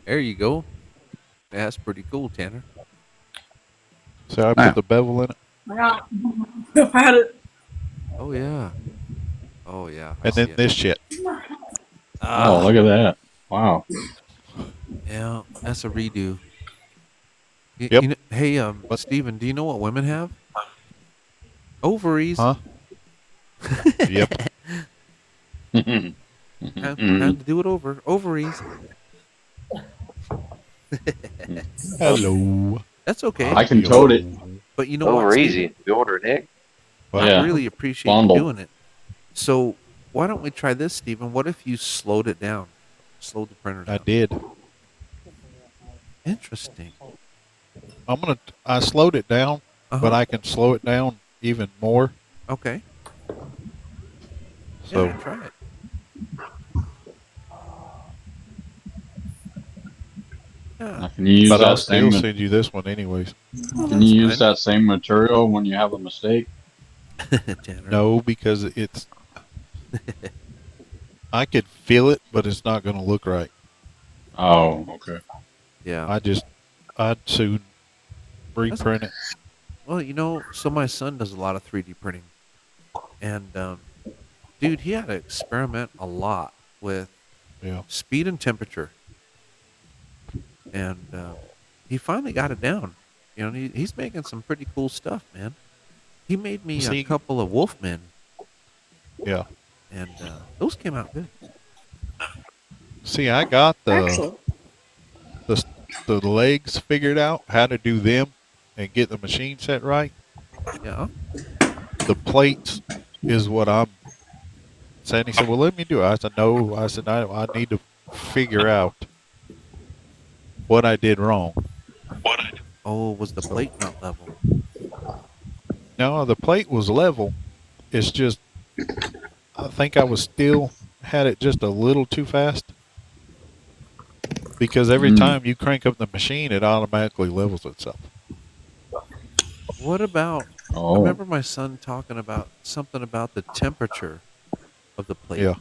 There you go. That's pretty cool, Tanner. So I put the bevel in it. Yeah, I've had it. Oh, yeah. Oh, yeah. And then this shit. Oh, look at that. Wow. Yeah, that's a redo. Yep. You know, hey, Steven, do you know what women have? Ovaries. Huh? Yep. Time to do it over. Ovaries. Hello. That's okay. I can tote it. But you know Over what? easy. Steven? You order it, Nick. I really appreciate Bundle. you doing it. So why don't we try this, Steven? What if you slowed it down? Slowed the printer down. I did. Interesting. I slowed it down, but I can slow it down even more. Okay. So Yeah, try it. Now, can you use But I'll that still same? send you this one anyways. Can you use that same material when you have a mistake? No, because it's. I could feel it, but it's not going to look right. Oh, okay. Yeah. I'd soon reprint it. Well, so my son does a lot of 3D printing, and dude, he had to experiment a lot with speed and temperature, and he finally got it down. He's making some pretty cool stuff, man. He made me a couple of Wolfmen. Yeah. And those came out good. See, I got the legs figured out, how to do them and get the machine set right. Yeah. The plates is what I'm saying. He said, well, let me do it. I said, no. I said, I need to figure out what I did wrong. Oh, was the plate not level? No, the plate was level. It's just, I think I was still had it just a little too fast. Because every time you crank up the machine, it automatically levels itself. What about? I remember my son talking about something about the temperature of the plate. Yeah.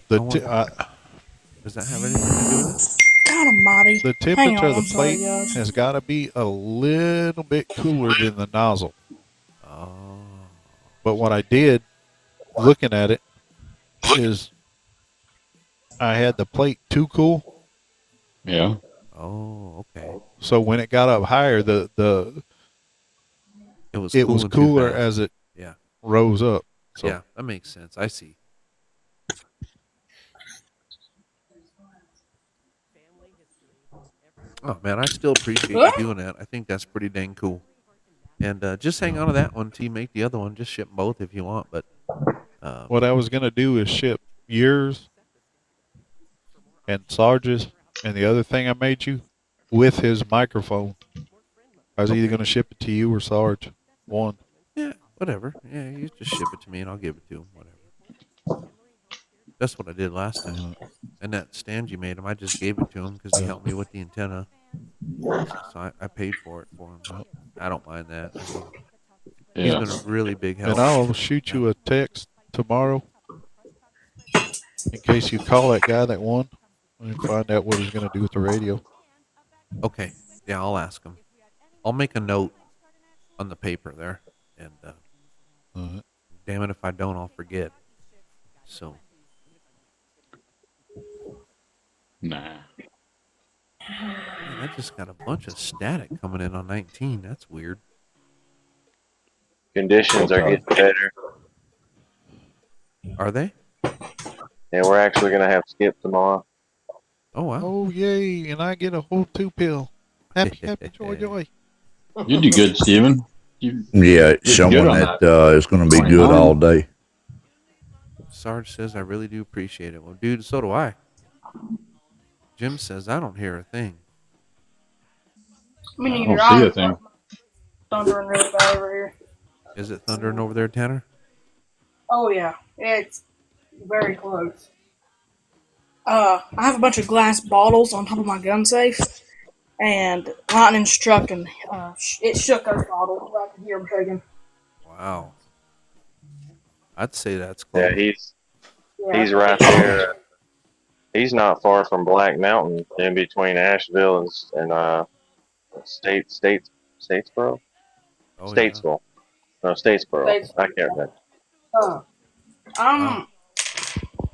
Does that have anything to do with it? God almighty. The temperature of the plate has got to be a little bit cooler than the nozzle. Oh. But what I did, looking at it, is I had the plate too cool. Yeah. Oh, okay. So when it got up higher, it was cooler as it rose up. So. Yeah, that makes sense. I see. Oh man, I still appreciate you doing that. I think that's pretty dang cool. And just hang on to that one till you make the other one. Just ship both if you want. But what I was gonna do is ship yours and Sarge's and the other thing I made you with his microphone. I was either gonna ship it to you or Sarge. One. Yeah, whatever. Yeah, you just ship it to me and I'll give it to him. Whatever. That's what I did last time. And that stand you made him, I just gave it to him because he helped me with the antenna. So I paid for it for him. I don't mind that. I mean, he's been a really big help. And I'll shoot you a text tomorrow in case you call that guy that won and find out what he's going to do with the radio. Okay. Yeah, I'll ask him. I'll make a note on the paper there. And damn it, if I don't, I'll forget. So. Nah. Man, I just got a bunch of static coming in on 19. That's weird. Conditions are getting better. Are they? Yeah, we're actually going to have skip tomorrow. Oh, wow. Oh, yay. And I get a whole 2-pill. Happy, happy, joy, joy. You do good, Steven. Yeah, it's showing that it's going to be good all day. Sarge says, I really do appreciate it. Well, dude, so do I. Jim says, I don't hear a thing. I mean, I don't see a thing. Thundering really bad over here. Is it thundering over there, Tanner? Oh, yeah. It's very close. I have a bunch of glass bottles on top of my gun safe, and lightning struck, and it shook those bottles. I could hear them shaking. Wow. I'd say that's close. Yeah, he's right there. He's not far from Black Mountain, in between Asheville and Statesboro. Oh, Statesville. Yeah. No, Statesboro. I can't remember.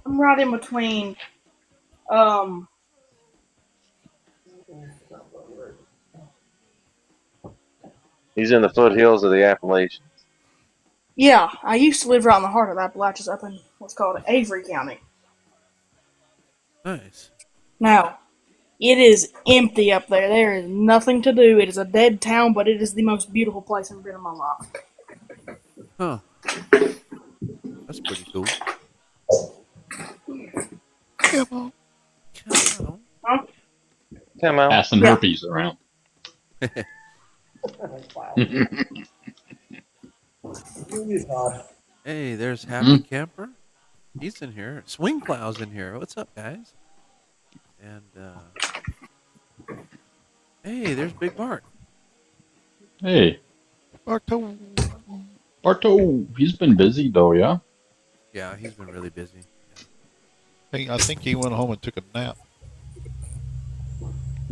I'm right in between. He's in the foothills of the Appalachians. Yeah, I used to live right in the heart of Appalachians, up in what's called Avery County. Nice. Now, it is empty up there. There is nothing to do. It is a dead town, but it is the most beautiful place I've been in my life. Huh. That's pretty cool. Come on. Huh? Come on. Passing herpes around. Hey, there's Happy Camper. He's in here. Swing Plow's in here. What's up, guys? And hey, there's Big Bart. Hey, Barto. He's been busy though, yeah. Yeah, he's been really busy. Yeah. Hey, I think he went home and took a nap.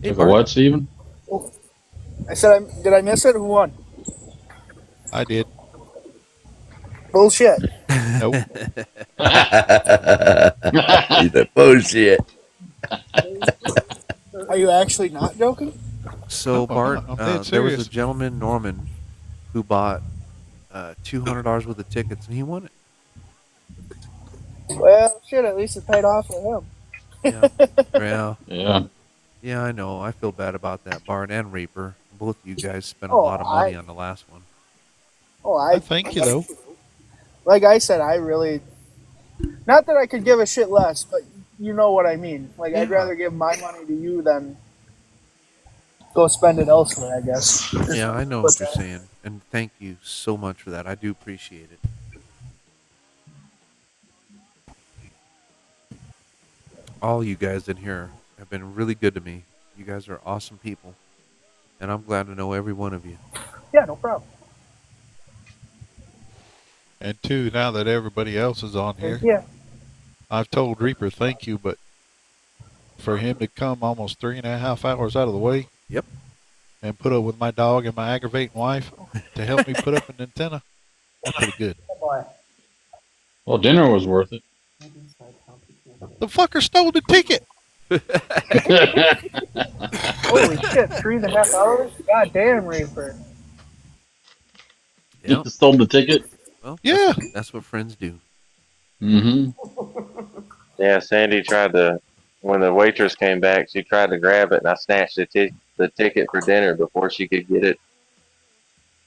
Hey, Took a Bart. what, Steven? I said, did I miss it? Who won? I did. Bullshit. Nope. He's a bullshit. Are you actually not joking? So, Bart, I'm dead there was a serious. gentleman, Norman, who bought $200 worth of tickets, and he won it. Well, shit, at least it paid off for him. Yeah. Yeah, I know. I feel bad about that, Bart and Reaper. Both of you guys spent a Oh, lot of money on the last one. Oh, I thank you, though. Like I said, I really, not that I could give a shit less, but you know what I mean. Like, I'd rather give my money to you than go spend it elsewhere, I guess. Yeah, I know what you're saying, and thank you so much for that. I do appreciate it. All you guys in here have been really good to me. You guys are awesome people, and I'm glad to know every one of you. Yeah, no problem. And two, now that everybody else is on here, Yeah. I've told Reaper thank you, but for him to come almost 3.5 hours out of the way, yep, and put up with my dog and my aggravating wife to help me put up an antenna, that's pretty good. Well, dinner was worth it. The fucker stole the ticket. Holy shit, 3.5 hours? God damn, Reaper. Yep. Stole the ticket? Well, yeah. That's what friends do. Mm-hmm. Yeah, Sandy tried to, when the waitress came back, she tried to grab it, and I snatched the ticket for dinner before she could get it.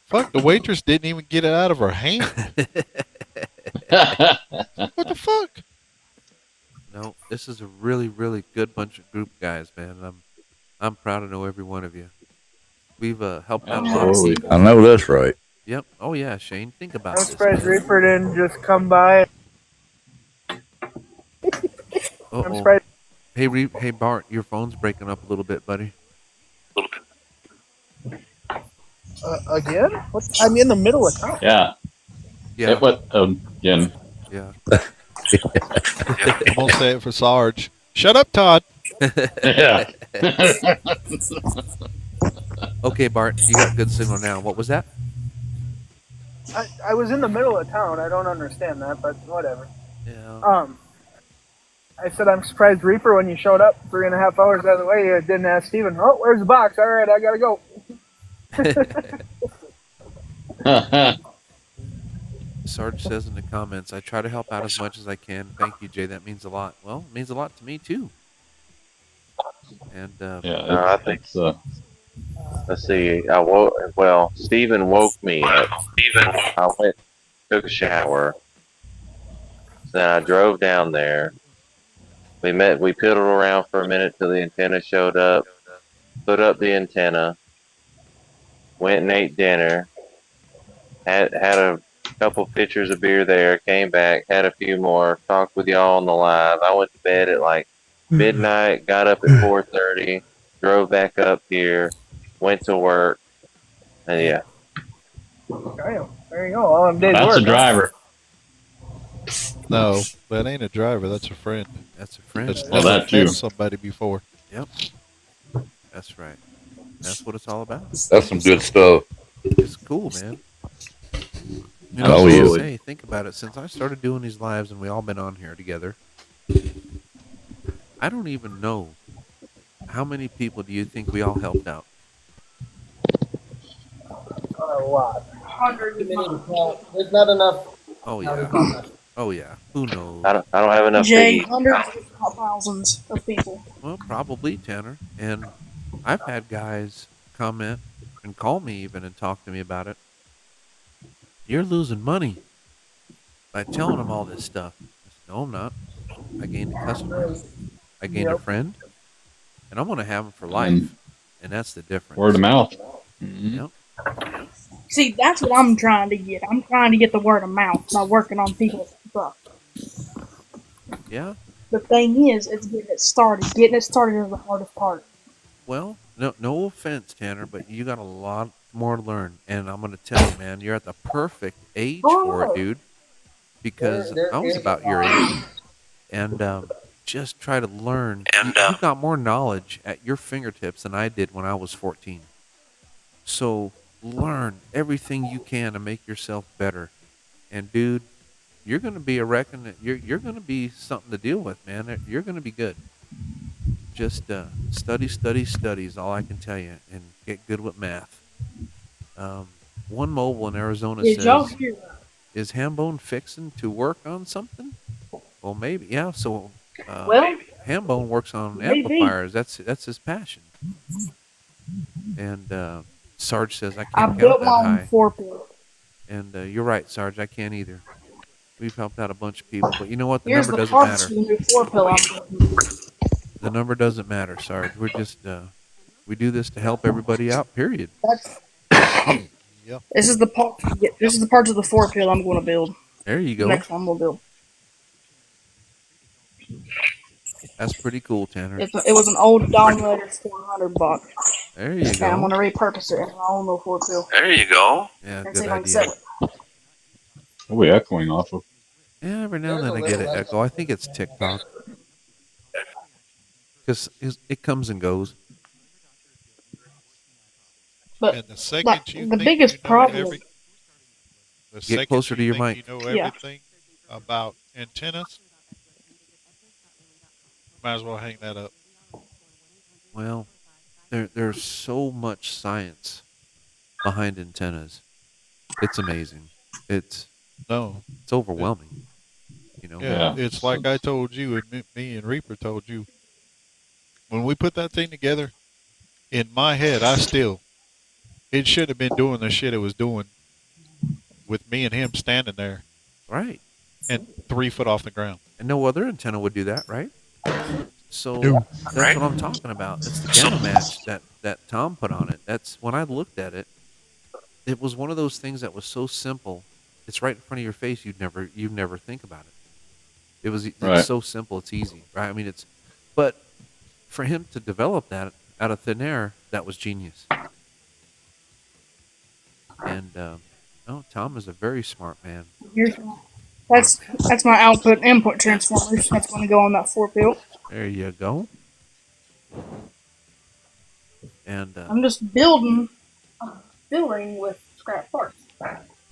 Fuck, the waitress didn't even get it out of her hand. What the fuck? No, this is a really, really good bunch of group guys, man. I'm proud to know every one of you. We've helped out a lot of people. I know that's right. Yep. Oh yeah, Shane. Think about I'm this. surprised Man. Reaper didn't just come by. I'm surprised. Hey Bart, your phone's breaking up a little bit, buddy. Again? What? I'm in the middle of town. Yeah. Yeah. It went again. Yeah. I'm gonna say it for Sarge. Shut up, Todd. Yeah. Okay, Bart, you got good signal now. What was that? I was in the middle of town. I don't understand that, but whatever. Yeah. I said I'm surprised Reaper when you showed up 3.5 hours out of the way. You didn't ask Steven, oh, where's the box? All right, I gotta go. Sarge says in the comments, I try to help out as much as I can. Thank you, Jay. That means a lot. Well, it means a lot to me, too. And I think let's see. Steven woke me up. I went, took a shower. Then I drove down there. We piddled around for a minute till the antenna showed up. Put up the antenna. Went and ate dinner. Had a couple pitchers of beer there. Came back. Had a few more. Talked with y'all on the live. I went to bed at like midnight. Got up at 4:30. Drove back up here. Went to work. And yeah. Damn, there you go. All them days That's work, a driver. No, that ain't a driver. That's a friend. That's a friend. That's Well, never that too. met somebody before. Yep. That's right. That's what it's all about. That's some good stuff. It's cool, man. You know, Absolutely. say, think about it. Since I started doing these lives and we all been on here together, I don't even know how many people do you think we all helped out? A lot. Hundreds. There's not enough. Oh yeah. Oh yeah. Who knows? I don't have enough to Jay, eat. hundreds, if not thousands of people. Well, probably Tanner. And I've had guys comment and call me even and talk to me about it. You're losing money by telling them all this stuff. I said, no, I'm not. I gained a customer. I gained a friend. And I'm going to have them for life. And that's the difference. Word of mouth. Mm-hmm. Yep. See, that's what I'm trying to get. I'm trying to get the word of mouth by working on people's stuff. Yeah. The thing is, it's getting it started. Getting it started is the hardest part. Well, no offense, Tanner, but you got a lot more to learn, and I'm gonna tell you, man, you're at the perfect age for it, Oh, dude. There, Because there I was is a about your lot. age, and just try to learn. You got more knowledge at your fingertips than I did when I was 14. So learn everything you can to make yourself better. And dude, you're gonna be a reckon. You're gonna be something to deal with, man. You're gonna be good. Just study, study, study is all I can tell you, and get good with math. One mobile in Arizona did y'all says, hear that? "Is Hambone fixing to work on something?" Well, maybe, yeah. So, Well, Hambone works on maybe. amplifiers. That's his passion. And Sarge says, "I I can't count built that my own high." 4-pill. And you're right, Sarge. I can't either. We've helped out a bunch of people, but you know what? The Here's number the doesn't parts for matter. the new 4-pill I'm building. The number doesn't matter, Sarge. We're just we do this to help everybody out. Period. That's Yep. This is the part. This is the parts of the 4-pill I'm going to build. There you The go. next one we'll build. That's pretty cool, Tanner. It was an old Dominator 400 box. There you And I'm go. going to repurpose it in my own little 4-pill. There you go. Yeah, And good see if I can idea. sell it. What are we echoing off of? Yeah, every now and There's then a I get little an echo. I think it's TikTok because it comes and goes. But And the second like you the think biggest you know problem. the Get second closer to you your think mic. you know Yeah. everything about antennas, might as well hang that up. Well, there's so much science behind antennas. It's amazing. It's No. overwhelming. You know. Yeah, it's like I told you, and me and Reaper told you. When we put that thing together, in my head, it should have been doing the shit it was doing with me and him standing there. Right. And 3 foot off the ground. And no other antenna would do that, right? So No. that's what I'm talking about. It's the gamma match that Tom put on it. That's when I looked at it. It was one of those things that was so simple. It's right in front of your face. You'd never think about it. It's so simple. It's easy, right? I mean, but for him to develop that out of thin air, that was genius. And Tom is a very smart man. That's my output input transformers. That's going to go on that 4-pill. There you go. And I'm just building with scrap parts.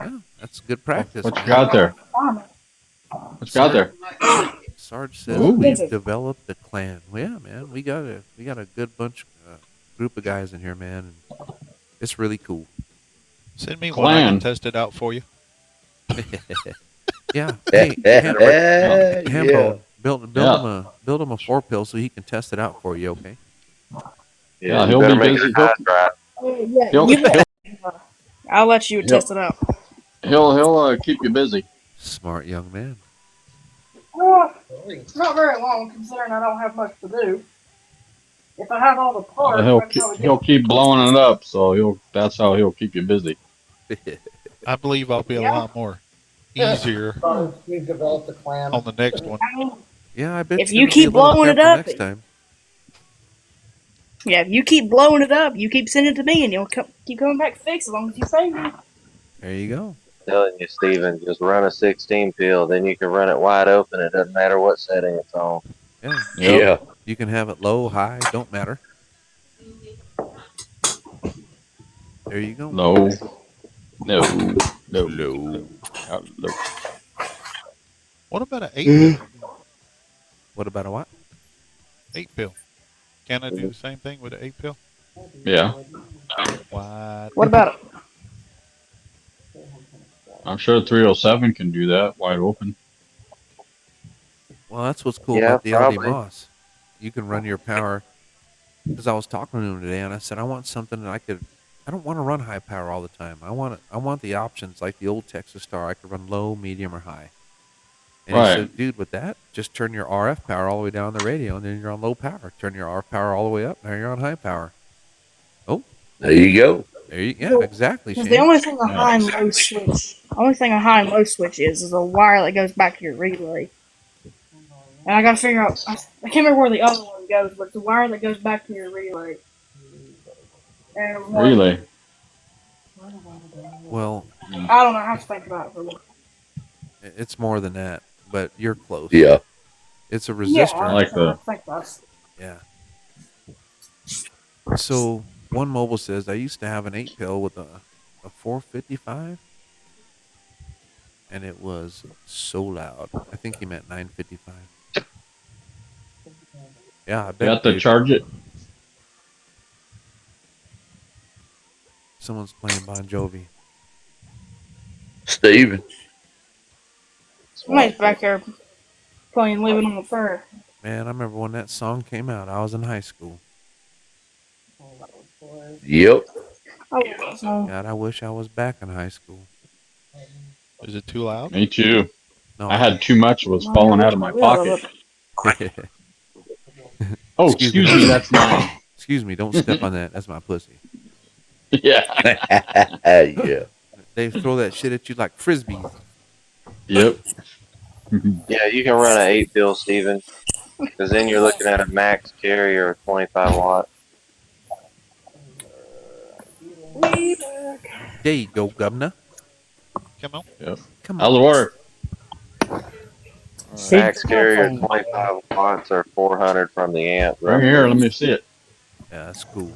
Yeah, that's good practice. What you got there? What's got there? Sarge says Ooh. we've developed a clan. Well, yeah, man, we got a good group of guys in here, man. And it's really cool. Send me one. I can test it out for you. Yeah. Hey, Hambone, build him a 4-pill so he can test it out for you. Okay. Yeah, he'll be busy. I'll let you test it out. He'll keep you busy. Smart young man. Not very long, considering I don't have much to do. If I have all the parts, he'll keep blowing it up, so that's how he'll keep you busy. I believe I'll be a lot more easier We've developed a clan on the next one. Yeah, I bet if you keep blowing it up next time. Yeah, if you keep blowing it up, you keep sending it to me, and you'll keep coming back to fix as long as you pay me. There you go. I'm telling you, Steven, just run a 16 pill, then you can run it wide open. It doesn't matter what setting it's on. Yeah. Yeah. You can have it low, high, don't matter. There you go. No. What about an 8-pill? What about a what? 8-pill. Can I do the same thing with an 8-pill? Yeah. What about it? I'm sure 307 can do that wide open. Well, that's what's cool about the LD Moss. You can run your power. Because I was talking to him today, and I said I want something that I don't want to run high power all the time. I want the options like the old Texas Star. I could run low, medium, or high. And he said, dude, with that, just turn your RF power all the way down the radio, and then you're on low power. Turn your RF power all the way up, now you're on high power. Oh, there you go. Yeah, exactly. Because the only thing a high and low switch, is a wire that goes back to your relay. And I gotta figure out. I can't remember where the other one goes, but it's the wire that goes back to your relay. And one, Relay. Well, I don't know. I have to think about it for a little. it's more than that, but you're close. Yeah. It's a Yeah, resistor. I like I the. have to think about it. Yeah. So one mobile says I used to have an 8-pill with a 455, and it was so loud. I think he meant 955. Yeah, I bet. You have to dude. charge it. Someone's playing Bon Jovi. Steven. Somebody's back there playing "Living on the Prayer." Man, I remember when that song came out. I was in high school. Yep. God, I wish I was back in high school. Is it too loud? Me too. No, I had too much. It was falling out of my pocket. Oh, excuse me. That's mine. Excuse me. Don't step on that. That's my pussy. Yeah. Yeah. They throw that shit at you like frisbees. Yep. Yeah, you can run an 8-pill, Steven, because then you're looking at a max carrier of 25 watt. There you go, governor. Come on. Yep. Come How's it work? Max carrier 25 watts or 400 from the amp. Right here. Let me see it. Yeah, that's cool.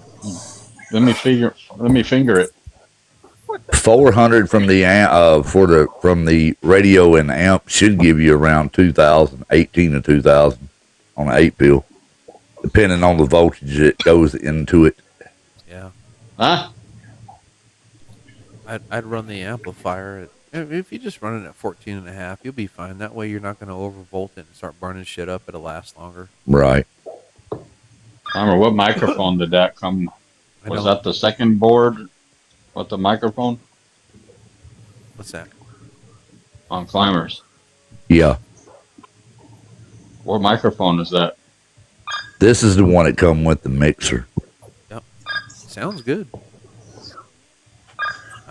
Let me finger it. 400 from the amp from the radio and amp should give you around 2,000, 18 to 2,000 on an 8-pill, depending on the voltage that goes into it. Yeah. Huh? I'd run the amplifier if you just run it at 14.5, you'll be fine. That way you're not going to overvolt it and start burning shit up. It'll last longer. Right. What microphone did that come? Was that the second board with the microphone? What's that? On climbers. Yeah. What microphone is that? This is the one that come with the mixer. Yep. Sounds good.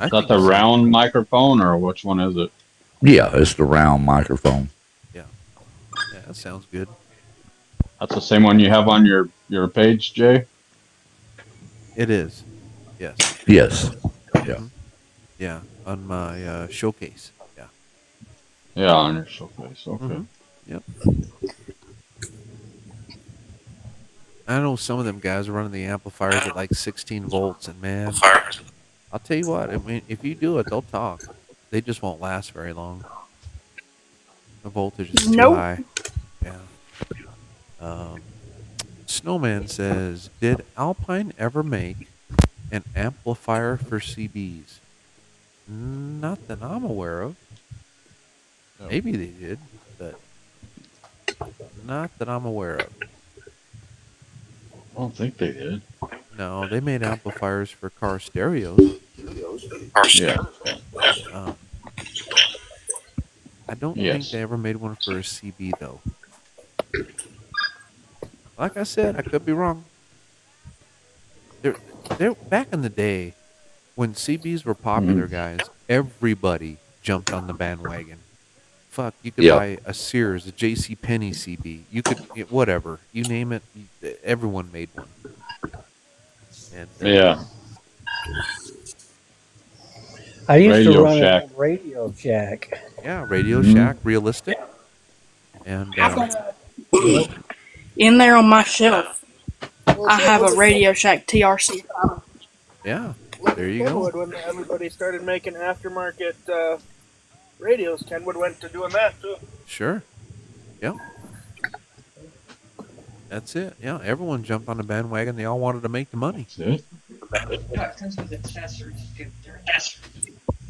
Is that the round microphone or which one is it? Yeah, it's the round microphone. Yeah. Yeah, that sounds good. That's the same one you have on your page, Jay? It is. Yes. Yes. Yeah. Mm-hmm. Yeah, on my showcase. Yeah. Yeah, on your showcase. Okay. Mm-hmm. Yep. I know some of them guys are running the amplifiers at like 16 volts, and man, I'll tell you what. I mean, if you do it, they'll talk. They just won't last very long. The voltage is too high. Yeah. Snowman says, "Did Alpine ever make an amplifier for CBs?" Not that I'm aware of. No. Maybe they did, but not that I'm aware of. I don't think they did. No, they made amplifiers for car stereos. Yeah. I don't think they ever made one for a CB, though. Like I said, I could be wrong. They're back in the day when CBs were popular, guys. Everybody jumped on the bandwagon. Fuck, you could buy a Sears, a J.C. Penney CB. You could whatever, you name it. Everyone made one. And, yeah. I used to run a Radio Shack. Yeah, Radio Shack, realistic. And in there on my shelf, I have a Radio Shack TRC. Yeah, there you go. When everybody started making aftermarket radios, Kenwood went to doing that too. Sure. Yeah. That's it. Yeah, everyone jumped on the bandwagon. They all wanted to make the money. That's it.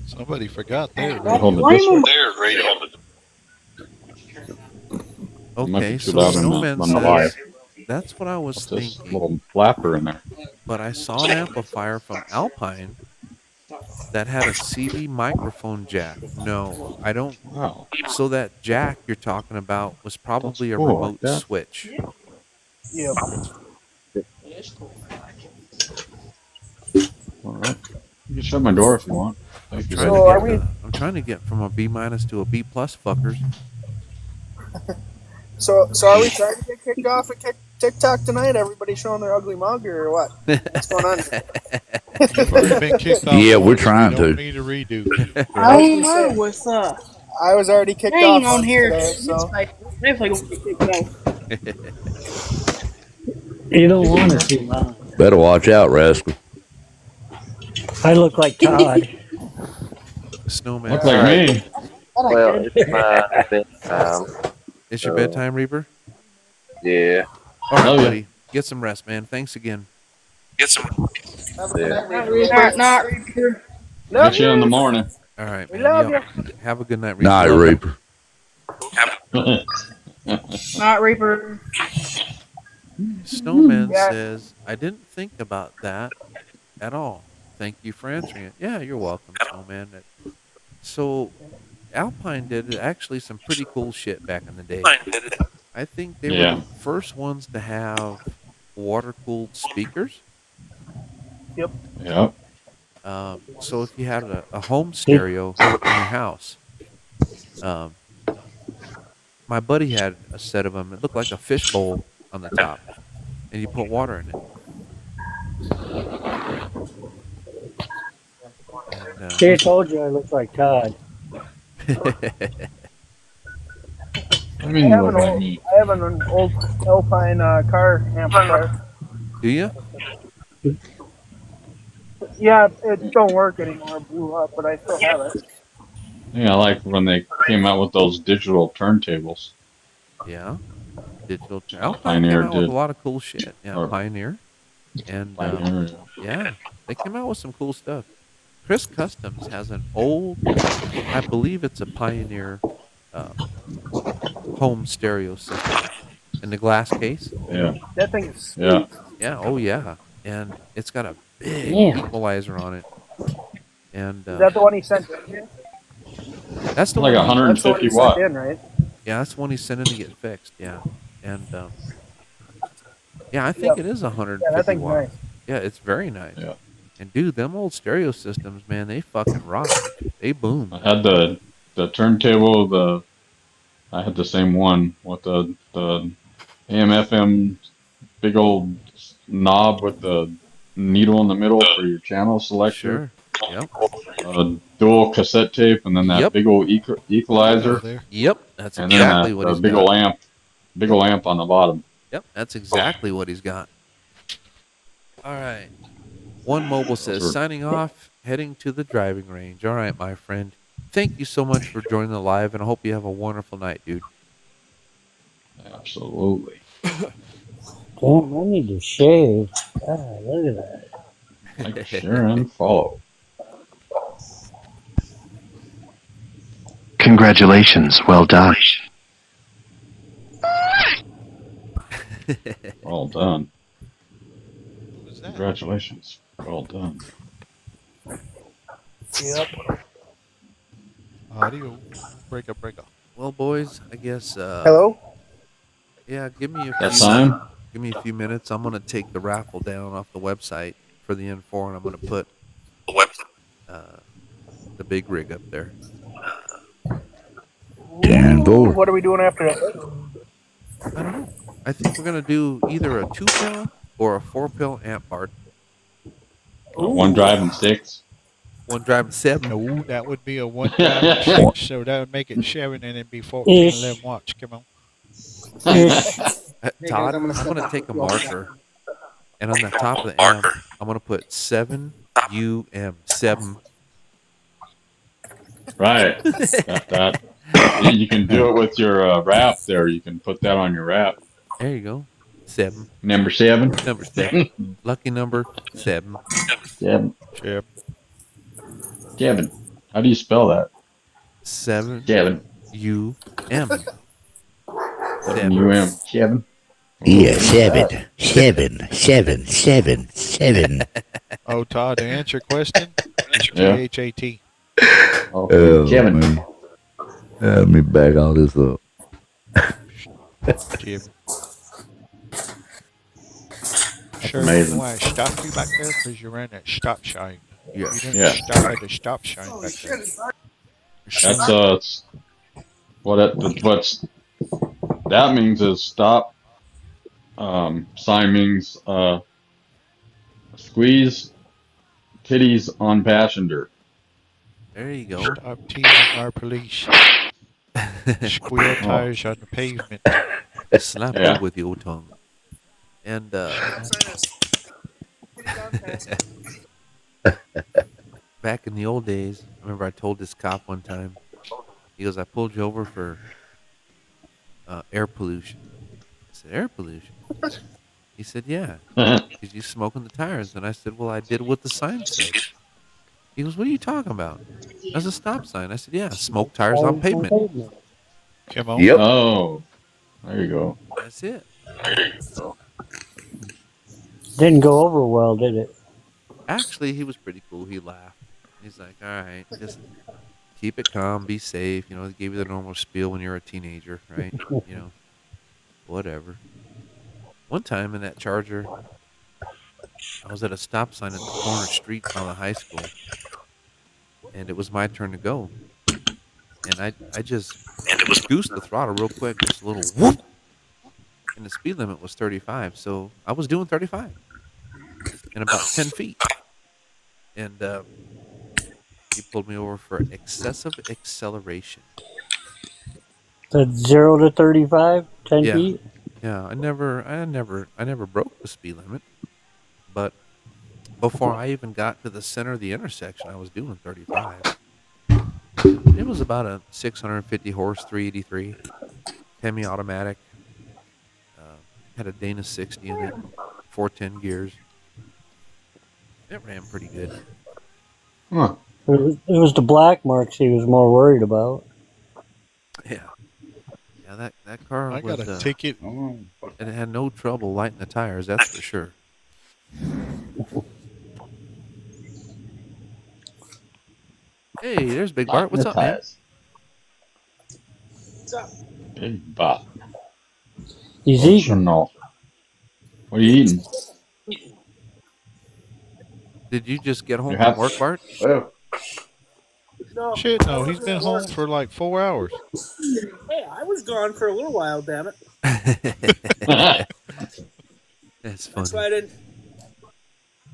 Somebody forgot their Okay, so Snowman says, that's what I was thinking. Little flapper in there. But I saw an amplifier from Alpine that had a CB microphone jack. No, I don't. Wow. So that jack you're talking about was probably a remote switch. Yeah. All right. You can shut my door if you want. Thank you. I'm trying to get from a B- to a B+, fuckers. So are we trying to get kicked off of TikTok tonight? Everybody showing their ugly mug or what? What's going on? You've already been kicked off. Yeah, we're once. trying We don't to. need a redo. I don't know with I was already kicked staying off on here. today, so Definitely gonna get kicked off. You don't want to see mine. Better watch out, Rascal. I look like Todd. Snowman. Look like me. Well, it's my bedtime. It's your bedtime, Reaper? Yeah. All right, Love ya. buddy. Get some rest, man. Thanks again. Get some. Yeah. Not Reaper. Get you in the morning. All right, We man. love Yep. Have a good night, Reaper. Night, Reaper. Not Reaper. Snowman Yeah. says, I didn't think about that at all. Thank you for answering it. Yeah, you're welcome, Snowman. So, Alpine did actually some pretty cool shit back in the day. I think they were the first ones to have water-cooled speakers. Yep. Yep. So if you had a home stereo in your house, my buddy had a set of them. It looked like a fishbowl on the top, and you put water in it. And, See, I told you I look like Todd. I mean, you look like me. I have an old Alpine car amplifier. Do you? Yeah, it don't work anymore. It blew up, but I still have it. Yeah, I like when they came out with those digital turntables. Yeah. Digital. Alpine Pioneer came out with did. a lot of cool shit. Yeah, Or- Pioneer. And Pioneer, yeah, they came out with some cool stuff. Chris Customs has an old, I believe it's a Pioneer home stereo system in the glass case. Yeah. That thing is sweet. Yeah. Yeah, oh yeah. And it's got a big Yeah. equalizer on it. And Is that the one he sent in here? that's the Like one. 150 That's the one watt. he sent in, right? Yeah, that's the one he's sending to get fixed. Yeah. And yeah, I think Yep. it is 150 Yeah, that thing's watt. nice. Yeah, it's very nice. Yeah. And dude, them old stereo systems, man, they fucking rock. They boom. I had the turntable. I had the same one with the AM/FM big old knob with the needle in the middle for your channel selector. Sure. Yep. Dual cassette tape, and then that Yep. big old equalizer, Yep. That's and exactly then what the he's big got. old amp on the bottom. Yep. That's exactly what he's got. All right. One Mobile says, Those are- signing off, heading to the driving range. All right, my friend. Thank you so much for joining the live, and I hope you have a wonderful night, dude. Absolutely. Damn, I need to shave. God, look at that. Like, share, and follow. Congratulations, well done. Well done. Congratulations. Well done. Yep. Audio. Break up. Well, boys, I guess. Hello? Yeah, give me a That few. time? Give me a few minutes. I'm gonna take the raffle down off the website for the N4, and I'm gonna put the big rig up there. Ooh, what are we doing after that? I don't know. I think we're gonna do either a 2-pill or a 4-pill amp part. One driving 6. One driving 7. No, that would be a one driving 6, so that would make it 7, and it'd be 14, Ish. 11 watts. Come on. Todd, I'm gonna take a marker, and on the top of the amp, I'm gonna put 7UM 7. Right. Got that. You can do it with your wrap there. You can put that on your wrap. There you go. 7. Number 7. Number 7. Lucky number 7. 7. Yep. 7. How do you spell that? 7. 7. UM. 7. 7. Yeah, 7. Oh, Todd, to answer your question, it's Yeah. GHAT. Oh, 7. man. Let me back all this up. Jim. Sure, amazing. why I stopped you back there? Because you're in that stop sign. Yeah. You didn't Yeah. stop at the stop sign back there. That's what's That means is stop. Sign means squeeze titties on passenger. There you go. Stop teasing our police. Squeal tires on the pavement. Slap me with your tongue. And back in the old days, I remember I told this cop one time. He goes, "I pulled you over for air pollution." I said, "Air pollution?" He said, "Yeah, because you smoking the tires." And I said, "Well, I did what the sign said." He goes, "What are you talking about?" That's a stop sign. I said, "Yeah, smoke tires on pavement." Come on. Yep. Oh, there you go. That's it. Didn't go over well, did it? Actually, he was pretty cool. He laughed. He's like, "All right, just keep it calm, be safe." He gave you the normal spiel when you're a teenager, right? Whatever. One time in that Charger, I was at a stop sign at the corner street in front of the high school, and it was my turn to go. And I just goosed the throttle real quick, just a little whoop. And the speed limit was 35, so I was doing 35 in about 10 feet. And he pulled me over for excessive acceleration. That's 0 to 35, 10 Yeah, feet. yeah. I never broke the speed limit, but before I even got to the center of the intersection, I was doing 35. It was about a 650 horse 383 Hemi automatic. Had a Dana 60 in it, 410 gears. It ran pretty good. Huh. It was the black marks he was more worried about. Yeah, that car I got was. a ticket. And it had no trouble lighting the tires. That's for sure. Hey, there's Big Bart. What's up, man? What's up? Big Bart. He's eating. What are you eating? Did you just get home from work, Bart? Well, No, Shit, no. He's been home for like 4 hours. Hey, I was gone for a little while, damn it. That's funny. That's why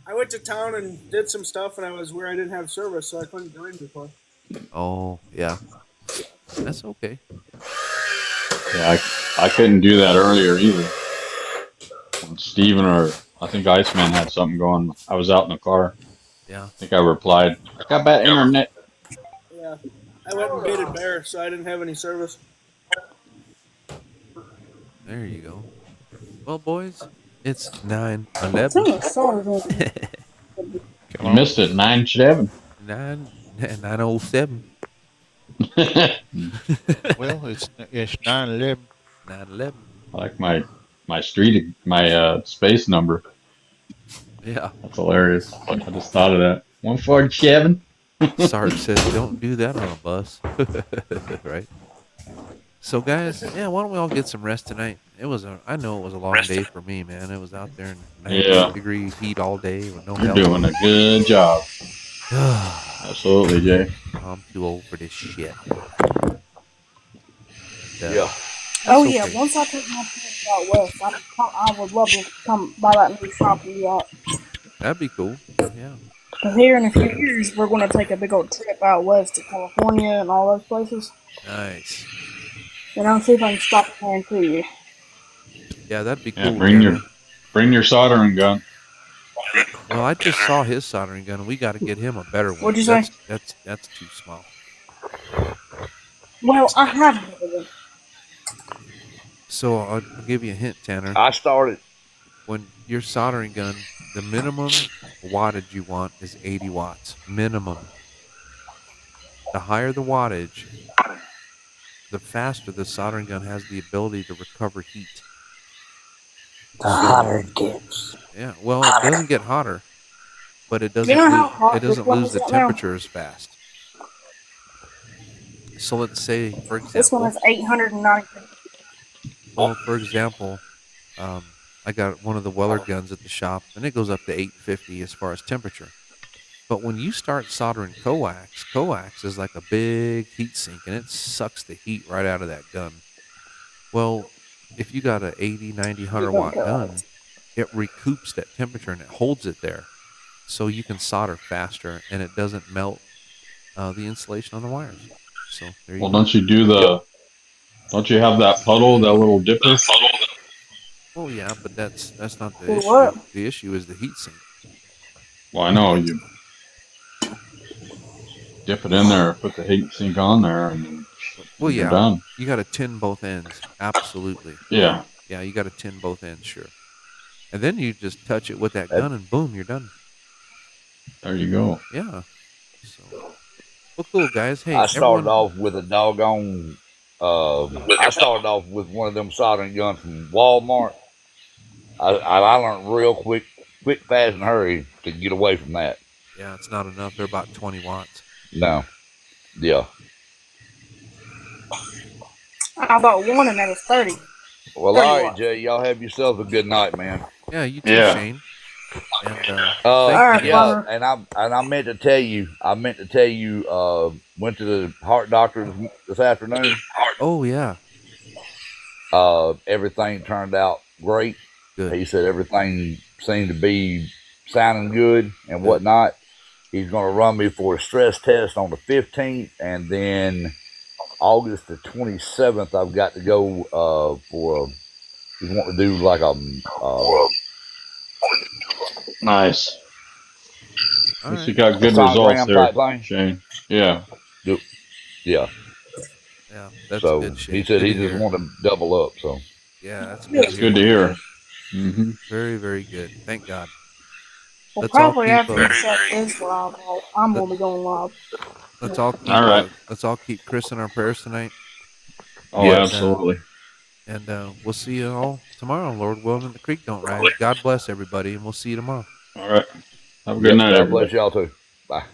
I went to town and did some stuff, and I was where I didn't have service, so I couldn't join before. Oh, yeah. That's okay. Yeah, I couldn't do that earlier either. When Steven or I think Iceman had something going, I was out in the car. Yeah. I think I replied, I got bad internet. Yeah, I went and baited bear, so I didn't have any service. There you go. Well, boys, it's 9:11. You missed it, 9-7. 9:07. Well, it's 9/11. 9:11. I like my space number. Yeah. That's hilarious. I just thought of that. 147. Sarge says, "Don't do that on a bus." Right. So, guys, yeah, why don't we all get some rest tonight? I know it was a long day for me, man. It was out there in 90-degree heat all day with no You're help. doing a good job. Absolutely, Jay. I'm too old for this shit. Yeah. Oh yeah, once I take my trip out west, I would love to come by that new shop you got. That'd be cool. Yeah. Cause here in a few years, we're going to take a big old trip out west to California and all those places. Nice. And I'll see if I can stop and see you. Yeah, that'd be Yeah, cool. bring your soldering gun. Well, I just saw his soldering gun, and we got to get him a better one. What'd you say? That's too small. Well, I have one. So I'll give you a hint, Tanner. I started. When your soldering gun, the minimum wattage you want is 80 watts. Minimum. The higher the wattage, the faster the soldering gun has the ability to recover heat. The hotter it gets. Yeah, well, it doesn't get hotter, but it doesn't. It doesn't lose the temperature as fast. So let's say, for example, this one is 890. Well, for example, I got one of the Weller guns at the shop, and it goes up to 850 as far as temperature. But when you start soldering coax is like a big heat sink, and it sucks the heat right out of that gun. Well, if you got a 80, 90, 100-watt gun, it recoups that temperature and it holds it there, so you can solder faster and it doesn't melt the insulation on the wires. So there you Well, go. don't you do the? Don't you have that puddle, that little dipper? Well, yeah, but that's not the Do issue. what? The issue is the heat sink. Well, I know you dip it in there, put the heat sink on there, and Well, you're yeah, done. you got to tin both ends. Absolutely. Yeah. Yeah, you got to tin both ends, sure. And then you just touch it with that gun, and boom, you're done. There you go. Yeah. So, well, cool guys. Hey, I started everyone. off with a doggone. I started off with one of them soldering guns from Walmart. I learned real quick, fast, and hurry to get away from that. Yeah, it's not enough. They're about 20 watts. No. Yeah. I bought one and that was 30. Well, 30 all right, watts. Jay. Y'all have yourselves a good night, man. Yeah, you too, Shane. And Alright, yeah, Farmer. and I meant to tell you. Went to the heart doctor this afternoon. Oh yeah. Everything turned out great. Good. He said everything seemed to be sounding good and whatnot. He's going to run me for a stress test on the 15th, and then August the 27th, I've got to go for. He's wanting to do like a. Nice. All At least right. you got good results there, Shane. Yeah. Yeah. Yeah, that's so good, Shane. He said Good he to just hear. wanted to double up. So yeah, that's good. That's good to hear. Mm-hmm. Very, very good. Thank God. Well, Let's all probably keep. after we shut this live, I'm going to be going live. Let's all keep. All right. Let's all keep Chris in our prayers tonight. Oh, absolutely. And we'll see you all tomorrow, Lord willing, and the creek don't rise. God bless everybody, and we'll see you tomorrow. All right. Have a good night, God everybody. bless y'all too. Bye.